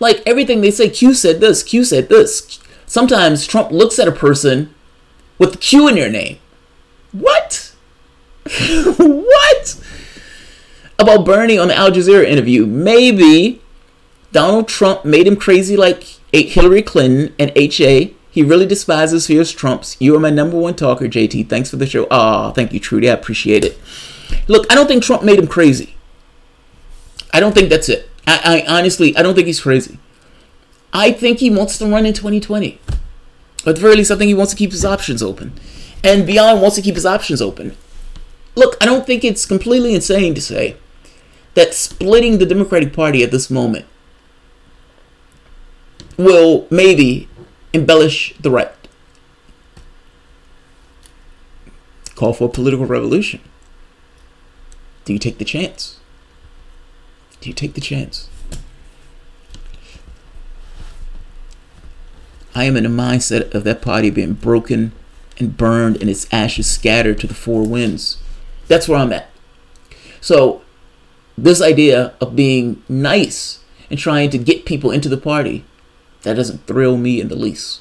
Like everything they say, Q said this, Q said this. Sometimes Trump looks at a person with the Q in their name. What? What? About Bernie on the Al Jazeera interview. Maybe Donald Trump made him crazy like Hillary Clinton and HA. He really despises fierce Trumps. You are my #1 talker, JT. Thanks for the show. Oh, thank you, Trudy. I appreciate it. Look, I don't think Trump made him crazy. I don't think that's it. I honestly, I don't think he's crazy. I think he wants to run in 2020. Or at the very least, I think he wants to keep his options open. And beyond wants to keep his options open. Look, I don't think it's completely insane to say that splitting the Democratic Party at this moment will maybe embellish the right. Call for a political revolution. Do you take the chance? Do you take the chance? I am in the mindset of that party being broken and burned and its ashes scattered to the four winds. That's where I'm at. So this idea of being nice and trying to get people into the party That doesn't thrill me in the least.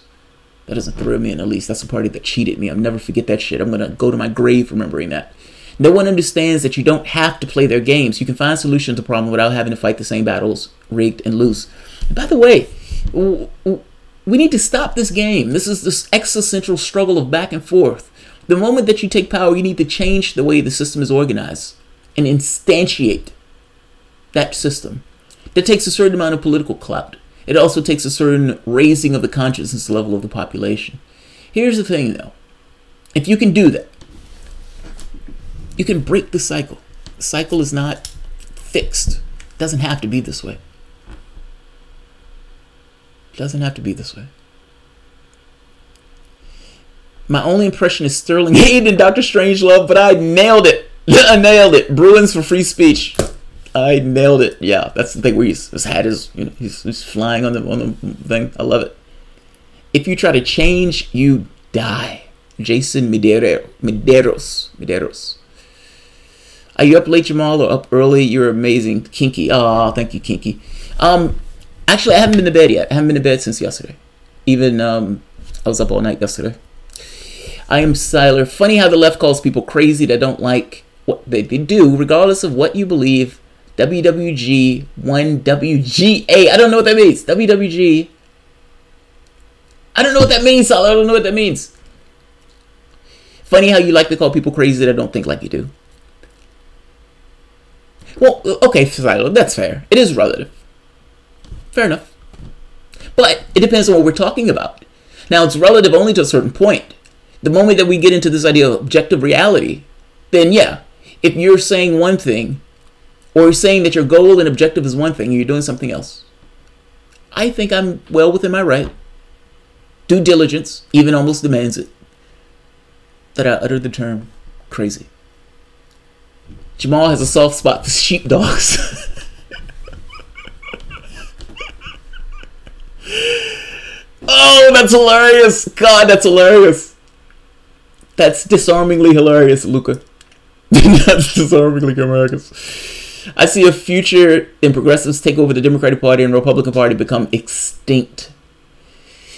That doesn't thrill me in the least. That's the party that cheated me. I'll never forget that shit. I'm going to go to my grave remembering that. No one understands that you don't have to play their games. You can find solutions to the problem without having to fight the same battles, rigged and loose. And by the way, we need to stop this game. This is this existential struggle of back and forth. The moment that you take power, you need to change the way the system is organized and instantiate that system. That takes a certain amount of political clout. It also takes a certain raising of the consciousness level of the population. Here's the thing, though. If you can do that, you can break the cycle. The cycle is not fixed. It doesn't have to be this way. It doesn't have to be this way. My only impression is Sterling Hayden and Dr. Strangelove, but I nailed it. I nailed it. Bruins for free speech. I nailed it. Yeah, that's the thing where his hat is, you know, he's flying on the thing. I love it. If you try to change, you die. Jason Medeiros. Are you up late, Jamal, or up early? You're amazing. Kinky. Oh, thank you, Kinky. Actually, I haven't been to bed yet. I haven't been to bed since yesterday. Even, I was up all night yesterday. I am Siler. Funny how the left calls people crazy that don't like what they do, regardless of what you believe. WWG, 1WGA. I don't know what that means. WWG. I don't know what that means, Siler. I don't know what that means. Funny how you like to call people crazy that don't think like you do. Well, okay, Siler, that's fair. It is relative. Fair enough. But it depends on what we're talking about. Now, it's relative only to a certain point. The moment that we get into this idea of objective reality, then yeah, if you're saying one thing, or you're saying that your goal and objective is one thing, and you're doing something else, I think I'm well within my right. Due diligence even almost demands it that I utter the term crazy. Jamal has a soft spot for sheepdogs. Oh, that's hilarious. God, that's hilarious. That's disarmingly hilarious, Luca. That's disarmingly hilarious. I see a future in progressives take over the Democratic Party and the Republican Party become extinct.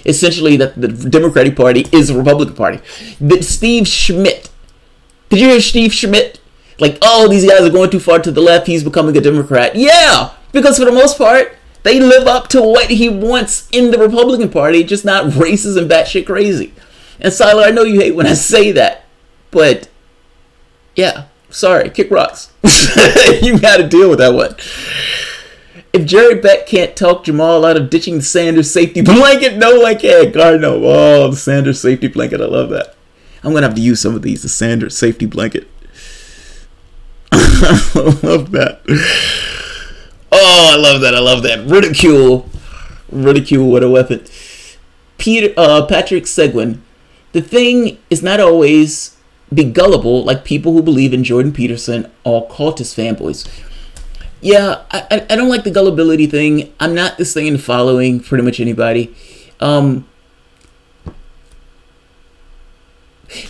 Essentially, that the Democratic Party is the Republican Party. But Steve Schmidt. Did you hear Steve Schmidt? Like, oh, these guys are going too far to the left. He's becoming a Democrat. Yeah, because for the most part, they live up to what he wants in the Republican Party, just not racist and batshit crazy. And Siler, I know you hate when I say that, but yeah, sorry, kick rocks. You got to deal with that one. If Jerry Beck can't talk Jamal out of ditching the Sanders safety blanket, no one can. Cardinal, oh, the Sanders safety blanket, I love that. I'm going to have to use some of these, the Sanders safety blanket. I love that. Oh, I love that. I love that. Ridicule, what a weapon. Patrick Seguin. The thing is not always be gullible like people who believe in Jordan Peterson, all cultist fanboys. Yeah, I don't like the gullibility thing. I'm not this thing in following pretty much anybody. Look,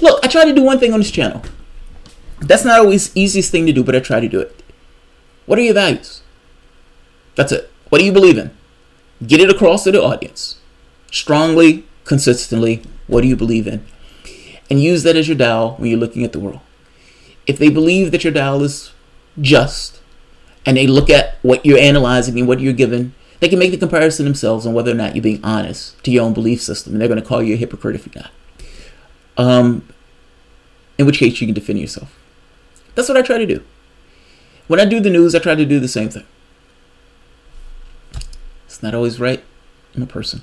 I try to do one thing on this channel. That's not always the easiest thing to do, but I try to do it. What are your values? That's it. What do you believe in? Get it across to the audience. Strongly, consistently, what do you believe in? And use that as your dial when you're looking at the world. If they believe that your dial is just, and they look at what you're analyzing and what you're given, they can make the comparison themselves on whether or not you're being honest to your own belief system. And they're going to call you a hypocrite if you're not. In which case you can defend yourself. That's what I try to do. When I do the news, I try to do the same thing. It's not always right. I'm a person.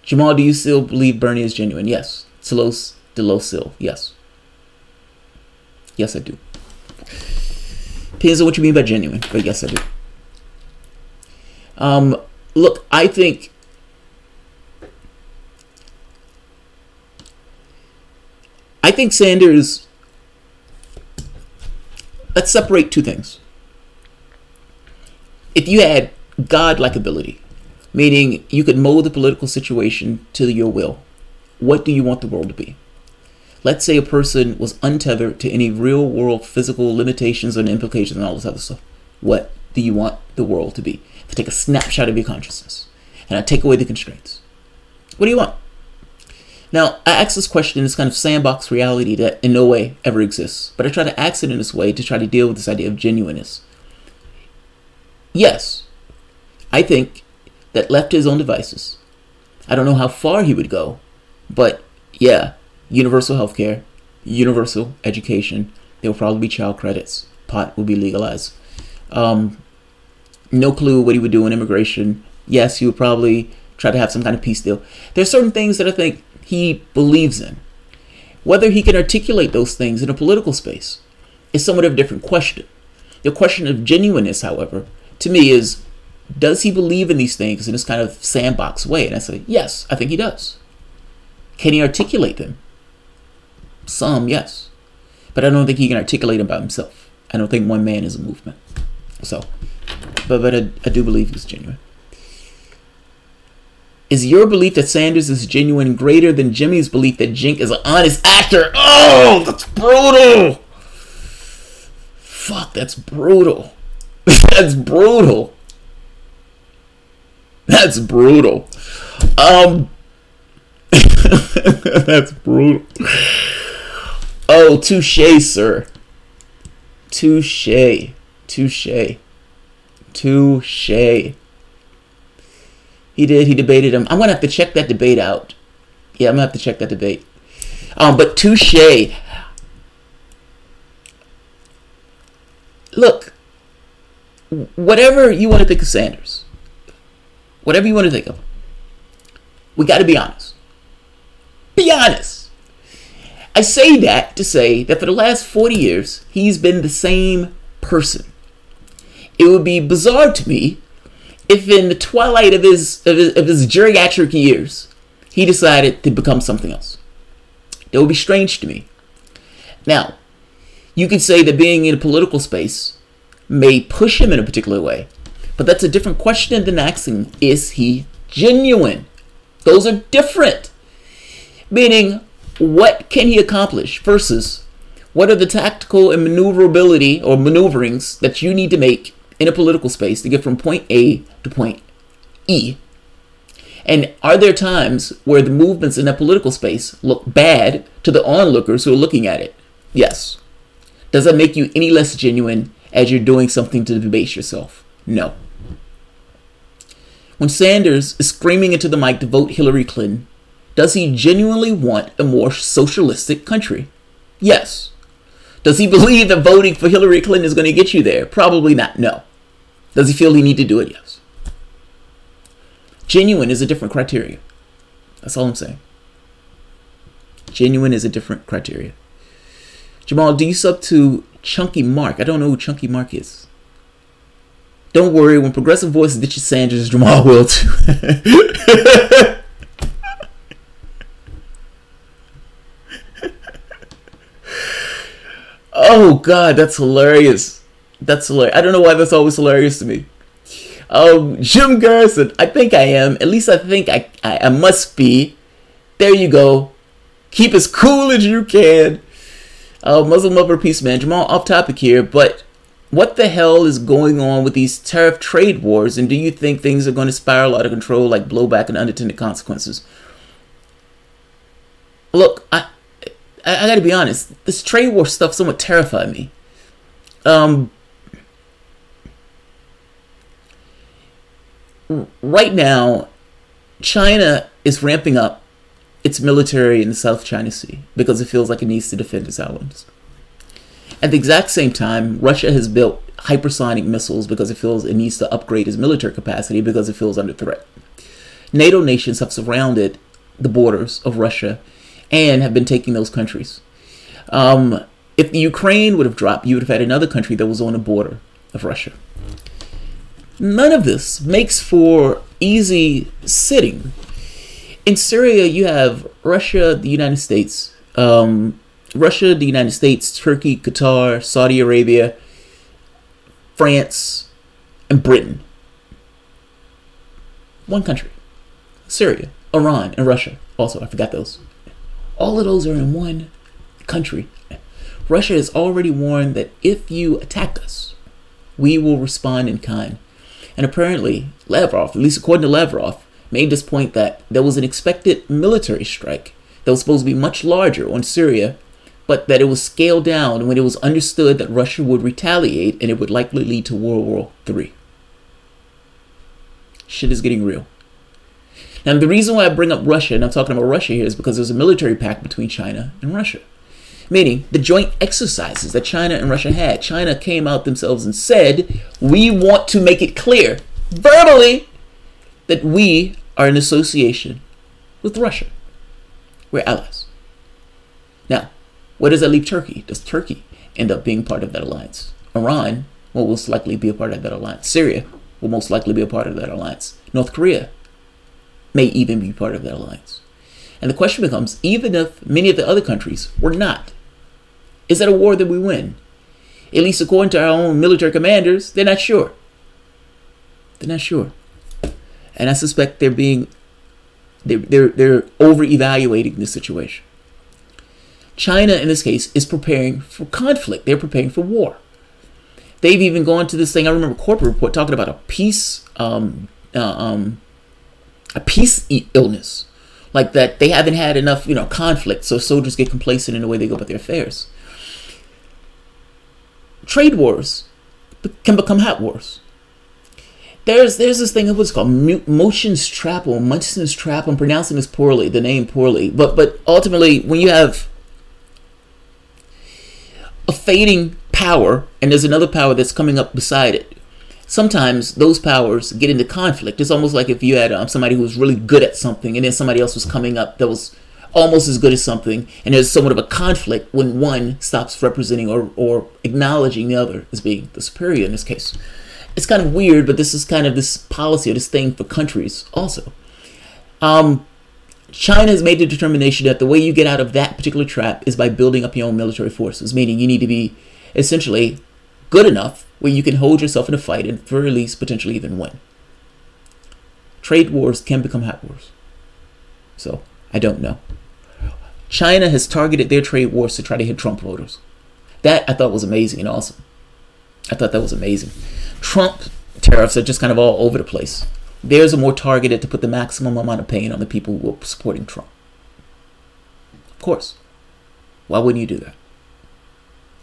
Jamal, do you still believe Bernie is genuine? Yes. Silos de los Sil. Yes. Yes, I do. Depends on what you mean by genuine, but yes, I do. Look, I think Sanders, let's separate two things. If you had God-like ability, meaning you could mold the political situation to your will, what do you want the world to be? Let's say a person was untethered to any real-world physical limitations and implications and all this other stuff. What do you want the world to be? To take a snapshot of your consciousness and I take away the constraints. What do you want? Now, I ask this question in this kind of sandbox reality that in no way ever exists, but I try to ask it in this way to try to deal with this idea of genuineness. Yes, I think that left to his own devices, I don't know how far he would go, but yeah, universal healthcare, universal education, there will probably be child credits, pot will be legalized. No clue what he would do in immigration. Yes, he would probably try to have some kind of peace deal. There's certain things that I think he believes in. Whether he can articulate those things in a political space is somewhat of a different question. The question of genuineness, however, to me is, does he believe in these things in this kind of sandbox way? And I say, yes, I think he does. Can he articulate them? Some, yes. But I don't think he can articulate them by himself. I don't think one man is a movement. So, but I do believe he's genuine. Is your belief that Sanders is genuine greater than Jimmy's belief that Jink is an honest actor? Oh, that's brutal. Fuck, that's brutal. That's brutal. That's brutal. That's brutal. Oh, touche, sir. Touche. Touche. Touche. He did. He debated him. I'm going to have to check that debate out. Yeah, I'm going to have to check that debate. But touche. Look, whatever you want to think of Sanders, whatever you want to think of, we got to be honest. Be honest. I say that to say that for the last 40 years, he's been the same person. It would be bizarre to me if in the twilight of his geriatric years, he decided to become something else. That would be strange to me. Now, you could say that being in a political space may push him in a particular way, but that's a different question than asking, is he genuine? Those are different. Meaning, what can he accomplish versus what are the tactical and maneuverability or maneuverings that you need to make in a political space to get from point A to point E? And are there times where the movements in that political space look bad to the onlookers who are looking at it? Yes. Does that make you any less genuine as you're doing something to debase yourself? No. When Sanders is screaming into the mic to vote Hillary Clinton, does he genuinely want a more socialistic country? Yes. Does he believe that voting for Hillary Clinton is going to get you there? Probably not. No. Does he feel he need to do it? Yes. Genuine is a different criteria. That's all I'm saying. Genuine is a different criteria. Jamal, do you sub to Chunky Mark? I don't know who Chunky Mark is. Don't worry, when Progressive Voices ditches Sanders, Jamal will too. Oh God, that's hilarious. That's hilarious. I don't know why that's always hilarious to me. Jim Garrison, I think I am. At least I think I must be. There you go. Keep as cool as you can. Muslim lover peace man. Jamal, off topic here, but what the hell is going on with these tariff trade wars? And do you think things are going to spiral out of control like blowback and unintended consequences? Look, I got to be honest. This trade war stuff somewhat terrified me. Right now, China is ramping up its military in the South China Sea because it feels like it needs to defend its islands. At the exact same time, Russia has built hypersonic missiles because it feels it needs to upgrade its military capacity because it feels under threat. NATO nations have surrounded the borders of Russia and have been taking those countries. If the Ukraine would have dropped, you would have had another country that was on the border of Russia. None of this makes for easy sitting. In Syria, you have Russia, the United States, Turkey, Qatar, Saudi Arabia, France, and Britain. One country. Syria, Iran, and Russia. Also, I forgot those. All of those are in one country. Russia has already warned that if you attack us, we will respond in kind. And apparently, Lavrov, at least according to Lavrov, made this point that there was an expected military strike that was supposed to be much larger on Syria, but that it was scaled down when it was understood that Russia would retaliate and it would likely lead to World War III. Shit is getting real. Now, the reason why I bring up Russia, and I'm talking about Russia here, is because there's a military pact between China and Russia. Meaning, the joint exercises that China and Russia had, China came out themselves and said, we want to make it clear, verbally, that we are in association with Russia. We're allies. Now, where does that leave Turkey? Does Turkey end up being part of that alliance? Iran will most likely be a part of that alliance. Syria will most likely be a part of that alliance. North Korea may even be part of that alliance. And the question becomes, even if many of the other countries were not, is that a war that we win? At least according to our own military commanders, they're not sure. They're not sure. And I suspect they're over-evaluating the situation. China, in this case, is preparing for conflict. They're preparing for war. They've even gone to this thing. I remember a corporate report talking about a peace illness, like that they haven't had enough, conflict, so soldiers get complacent in the way they go about their affairs. Trade wars can become hot wars. There's this thing of what's called Munson's trap. I'm pronouncing this poorly, the name poorly, but ultimately, when you have a fading power and there's another power that's coming up beside it, sometimes those powers get into conflict. It's almost like if you had somebody who was really good at something and then somebody else was coming up that was almost as good as something, and there's somewhat of a conflict when one stops representing or acknowledging the other as being the superior in this case. It's kind of weird, but this is kind of this policy or this thing for countries also. China has made the determination that the way you get out of that particular trap is by building up your own military forces, meaning you need to be essentially good enough where you can hold yourself in a fight and for at least potentially even win. Trade wars can become hot wars. So, I don't know. China has targeted their trade wars to try to hit Trump voters. That I thought was amazing and awesome. I thought that was amazing. Trump tariffs are just kind of all over the place. Theirs are more targeted to put the maximum amount of pain on the people who are supporting Trump. Of course. Why wouldn't you do that?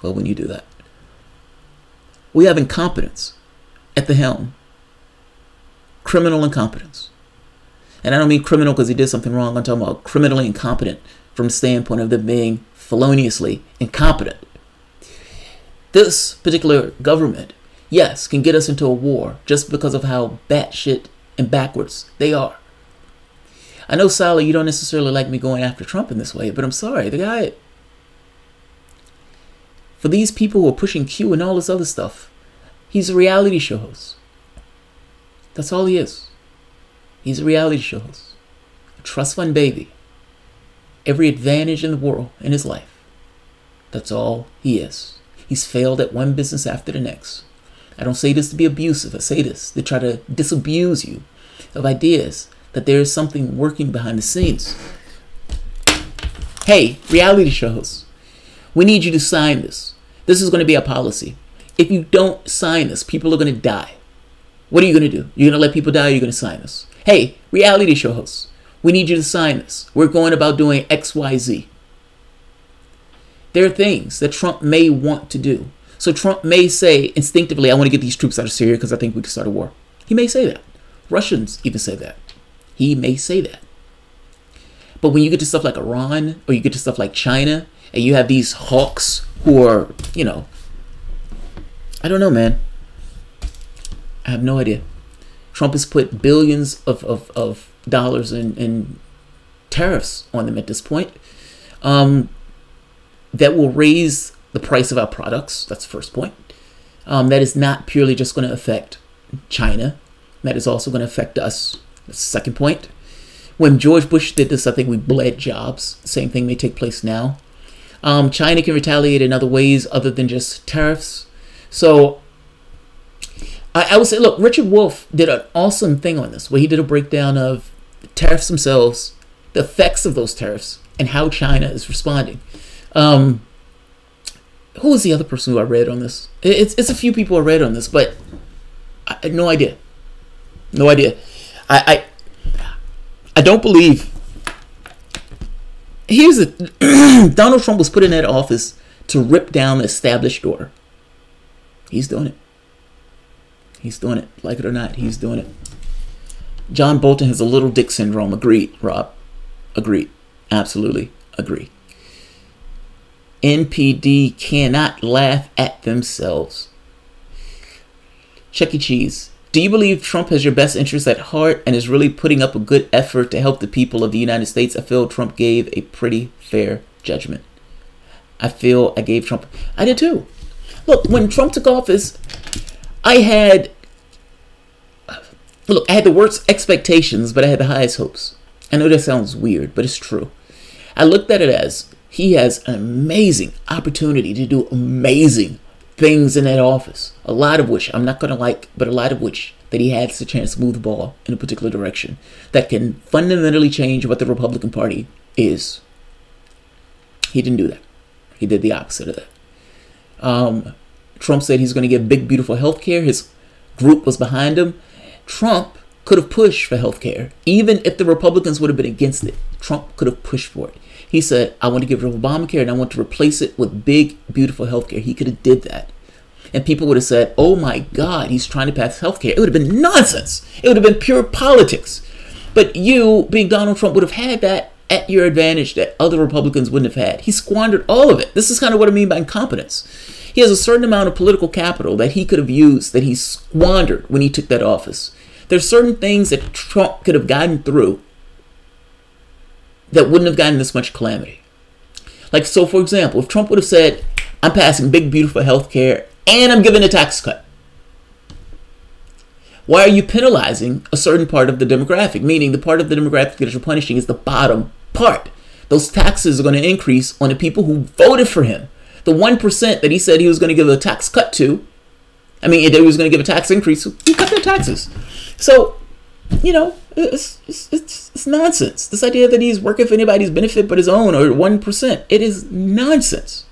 Why wouldn't you do that? We have incompetence at the helm. Criminal incompetence. And I don't mean criminal because he did something wrong. I'm talking about criminally incompetent from the standpoint of them being feloniously incompetent. This particular government, yes, can get us into a war just because of how batshit and backwards they are. I know, Sally, you don't necessarily like me going after Trump in this way, but I'm sorry. The guy, for these people who are pushing Q and all this other stuff, he's a reality show host. That's all he is. He's a reality show host. A trust fund baby. Every advantage in the world in his life. That's all he is. He's failed at one business after the next. I don't say this to be abusive. I say this to try to disabuse you of ideas that there is something working behind the scenes. Hey, reality show hosts, we need you to sign this. This is going to be a policy. If you don't sign this, people are going to die. What are you going to do? You're going to let people die or you're going to sign this? Hey, reality show hosts, we need you to sign this. We're going about doing X, Y, Z. There are things that Trump may want to do. So Trump may say instinctively, I want to get these troops out of Syria because I think we can start a war. He may say that. Russians even say that. He may say that. But when you get to stuff like Iran or you get to stuff like China and you have these hawks who are, I don't know, man. I have no idea. Trump has put billions of dollars in tariffs on them at this point. That will raise the price of our products. That's the first point. That is not purely just going to affect China. That is also going to affect us. That's the second point. When George Bush did this, I think we bled jobs. Same thing may take place now. China can retaliate in other ways other than just tariffs. So I would say, look, Richard Wolff did an awesome thing on this, where he did a breakdown of the tariffs themselves, the effects of those tariffs, and how China is responding. Who was the other person who I read on this? It's a few people I read on this, but I had no idea. No idea. I don't believe. Here's the Donald Trump was put in that office to rip down the established order. He's doing it. He's doing it. Like it or not, he's doing it. John Bolton has a little dick syndrome. Agreed, Rob. Agreed. Absolutely agree. NPD cannot laugh at themselves. Chuck E. Cheese. Do you believe Trump has your best interests at heart and is really putting up a good effort to help the people of the United States? I feel Trump gave a pretty fair judgment. I feel I gave Trump... I did too. Look, when Trump took office, I had the worst expectations, but I had the highest hopes. I know that sounds weird, but it's true. I looked at it as he has an amazing opportunity to do amazing things in that office. A lot of which I'm not going to like, but a lot of which that he has the chance to move the ball in a particular direction that can fundamentally change what the Republican Party is. He didn't do that. He did the opposite of that. Trump said he's going to give big, beautiful health care. His group was behind him. Trump could have pushed for health care. Even if the Republicans would have been against it, Trump could have pushed for it. He said, I want to get rid of Obamacare and I want to replace it with big, beautiful health care. He could have did that. And people would have said, oh my God, he's trying to pass health care. It would have been nonsense. It would have been pure politics. But you, being Donald Trump, would have had that at your advantage that other Republicans wouldn't have had. He squandered all of it. This is kind of what I mean by incompetence. He has a certain amount of political capital that he could have used that he squandered when he took that office. There's certain things that Trump could have gotten through that wouldn't have gotten this much calamity. Like, so for example, if Trump would have said, I'm passing big, beautiful health care and I'm giving a tax cut. Why are you penalizing a certain part of the demographic? Meaning the part of the demographic that you're punishing is the bottom part. Those taxes are going to increase on the people who voted for him. The 1% that he said he was going to give a tax cut to, I mean, he was going to give a tax increase, who cut their taxes? So, you know, it's nonsense. This idea that he's working for anybody's benefit but his own, or 1%, it is nonsense.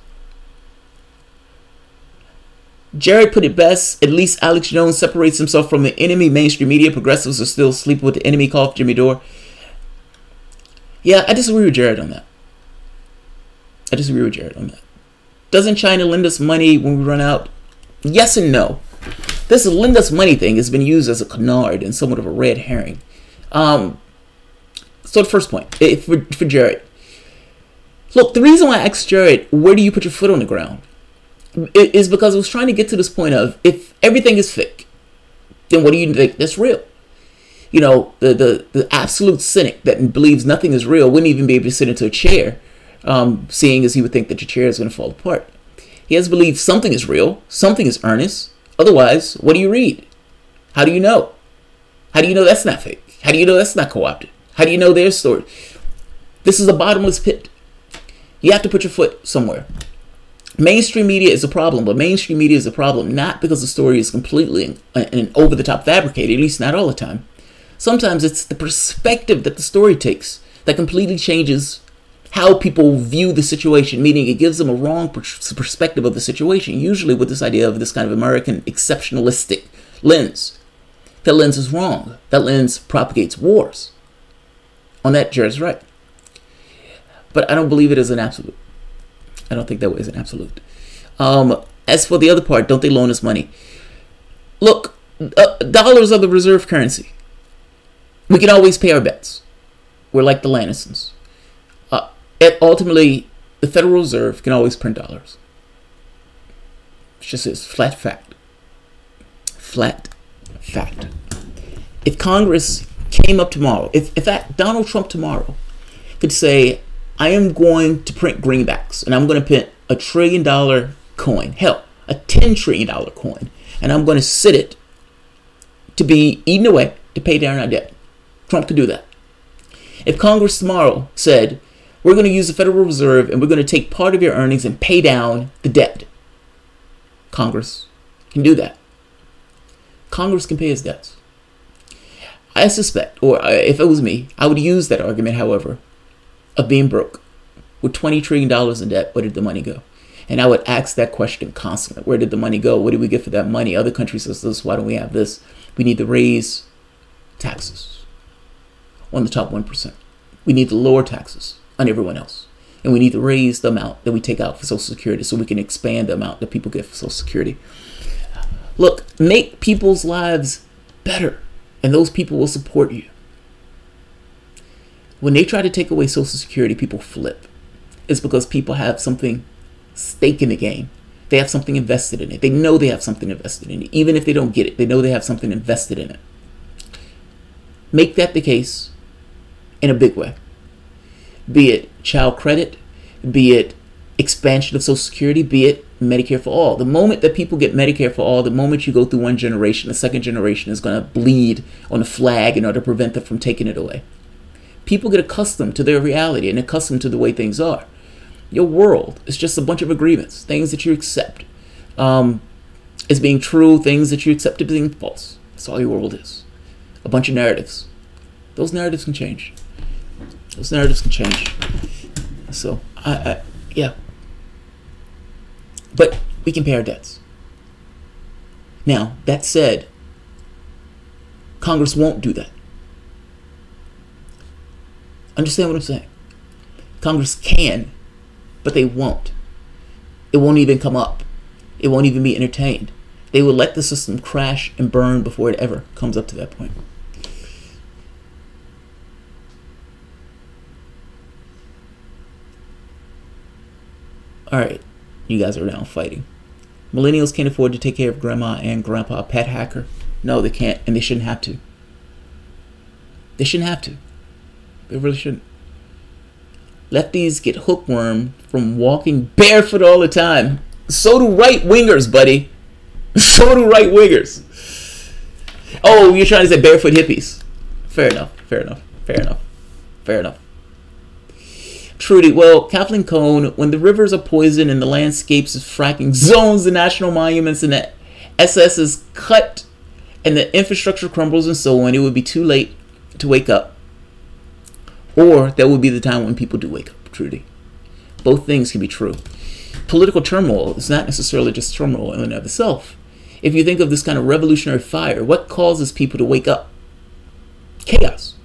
Jared put it best. At least Alex Jones separates himself from the enemy. Mainstream media progressives are still sleeping with the enemy. Cough, Jimmy Dore. Yeah, I disagree with Jared on that. Doesn't China lend us money when we run out? Yes and no. This lend us money thing has been used as a canard and somewhat of a red herring. So the first point, for Jared. Look, the reason why I asked Jared, where do you put your foot on the ground? Is because I was trying to get to this point of, if everything is fake, then what do you think that's real? You know, the absolute cynic that believes nothing is real wouldn't even be able to sit into a chair, seeing as he would think that your chair is going to fall apart. He has to believe something is real, something is earnest. Otherwise, what do you read? How do you know? How do you know that's not fake? How do you know that's not co-opted? How do you know their story? This is a bottomless pit. You have to put your foot somewhere. Mainstream media is a problem, but mainstream media is a problem not because the story is completely and over-the-top fabricated, at least not all the time. Sometimes it's the perspective that the story takes that completely changes how people view the situation, meaning it gives them a wrong perspective of the situation, usually with this idea of this kind of American exceptionalistic lens. That lens is wrong. That lens propagates wars. On that, Jared's right. But I don't believe it is an absolute. I don't think that way is an absolute. As for the other part, don't they loan us money? Look, dollars are the reserve currency. We can always pay our bets. We're like the Lannistons. Ultimately, the Federal Reserve can always print dollars. It's just a flat fact. Flat fact. If Congress came up tomorrow, if Donald Trump tomorrow could say, I am going to print greenbacks and I'm going to print $1 trillion coin, hell, a $10 trillion coin, and I'm going to sit it to be eaten away to pay down our debt. Trump could do that. If Congress tomorrow said, we're going to use the Federal Reserve and we're going to take part of your earnings and pay down the debt, Congress can do that. Congress can pay his debts. I suspect, or if it was me, I would use that argument, however, of being broke. With $20 trillion in debt, where did the money go? And I would ask that question constantly. Where did the money go? What did we get for that money? Other countries says this. Why don't we have this? We need to raise taxes. on the top 1%. We need to lower taxes on everyone else. And we need to raise the amount that we take out for Social Security so we can expand the amount that people get for Social Security. Look, make people's lives better, and those people will support you. When they try to take away Social Security, people flip. It's because people have something stake in the game. They have something invested in it. They know they have something invested in it. Even if they don't get it, they know they have something invested in it. Make that the case in a big way. Be it child credit, be it expansion of Social Security, be it Medicare for all. The moment that people get Medicare for all, the moment you go through one generation, the second generation is going to bleed on the flag in order to prevent them from taking it away. People get accustomed to their reality and accustomed to the way things are. Your world is just a bunch of agreements, things that you accept as being true, things that you accept as being false. That's all your world is. A bunch of narratives. Those narratives can change. Those narratives can change. So, yeah. But we can pay our debts. Now, that said, Congress won't do that. Understand what I'm saying? Congress can, but they won't. It won't even come up. It won't even be entertained. They will let the system crash and burn before it ever comes up to that point. All right, you guys are now fighting. Millennials can't afford to take care of grandma and grandpa. Pet hacker. No, they can't, and they shouldn't have to. They shouldn't have to. They really shouldn't. Lefties get hookworm from walking barefoot all the time. So do right-wingers, buddy. So do right-wingers. Oh, you're trying to say barefoot hippies. Fair enough, fair enough, fair enough, fair enough. Trudy, well, Kathleen Cohn, when the rivers are poisoned and the landscapes is fracking zones, the national monuments and the SS is cut and the infrastructure crumbles and so on, it would be too late to wake up. Or that would be the time when people do wake up, Trudy. Both things can be true. Political turmoil is not necessarily just turmoil in and of itself. If you think of this kind of revolutionary fire, what causes people to wake up? Chaos.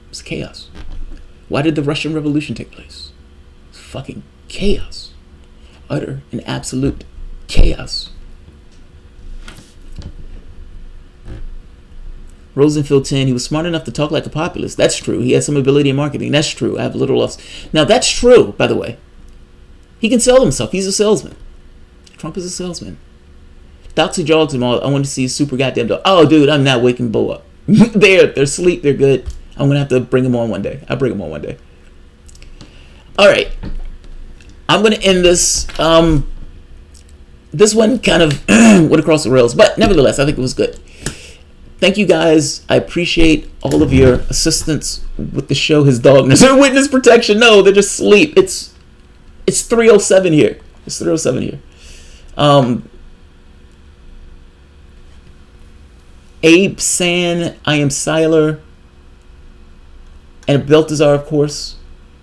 It's chaos. Why did the Russian Revolution take place? It's fucking chaos. Utter and absolute chaos. Rosenfield 10, he was smart enough to talk like a populist. That's true. He has some ability in marketing. That's true. I have little else. Now, that's true, by the way. He can sell himself. He's a salesman. Trump is a salesman. Doxy jogs him all. I want to see super goddamn dog. Oh, dude, I'm not waking Bo up. They're asleep. They're good. I'm going to have to bring him on one day. I'll bring him on one day. All right. I'm going to end this. This one kind of went across the rails, but nevertheless, I think it was good. Thank you guys. I appreciate all of your assistance with the show. His dog. Is there witness protection? No, they're just asleep. It's 3:07 here. It's 3:07 here. Abe San, I am Siler, and Beltazar, of course.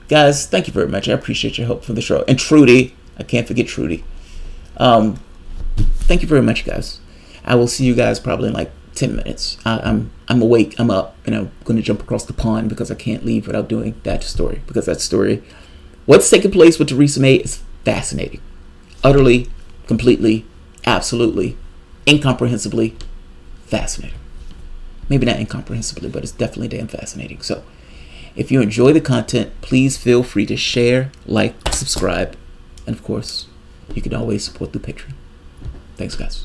Guys, thank you very much. I appreciate your help for the show. And Trudy, I can't forget Trudy. Thank you very much, guys. I will see you guys probably in like 10 minutes. I'm awake. I'm up, and I'm going to jump across the pond because I can't leave without doing that story. Because that story, what's taking place with Theresa May is fascinating. Utterly, completely, absolutely, incomprehensibly fascinating. Maybe not incomprehensibly, but it's definitely damn fascinating. So, if you enjoy the content, please feel free to share, like, subscribe, and of course, you can always support through Patreon. Thanks, guys.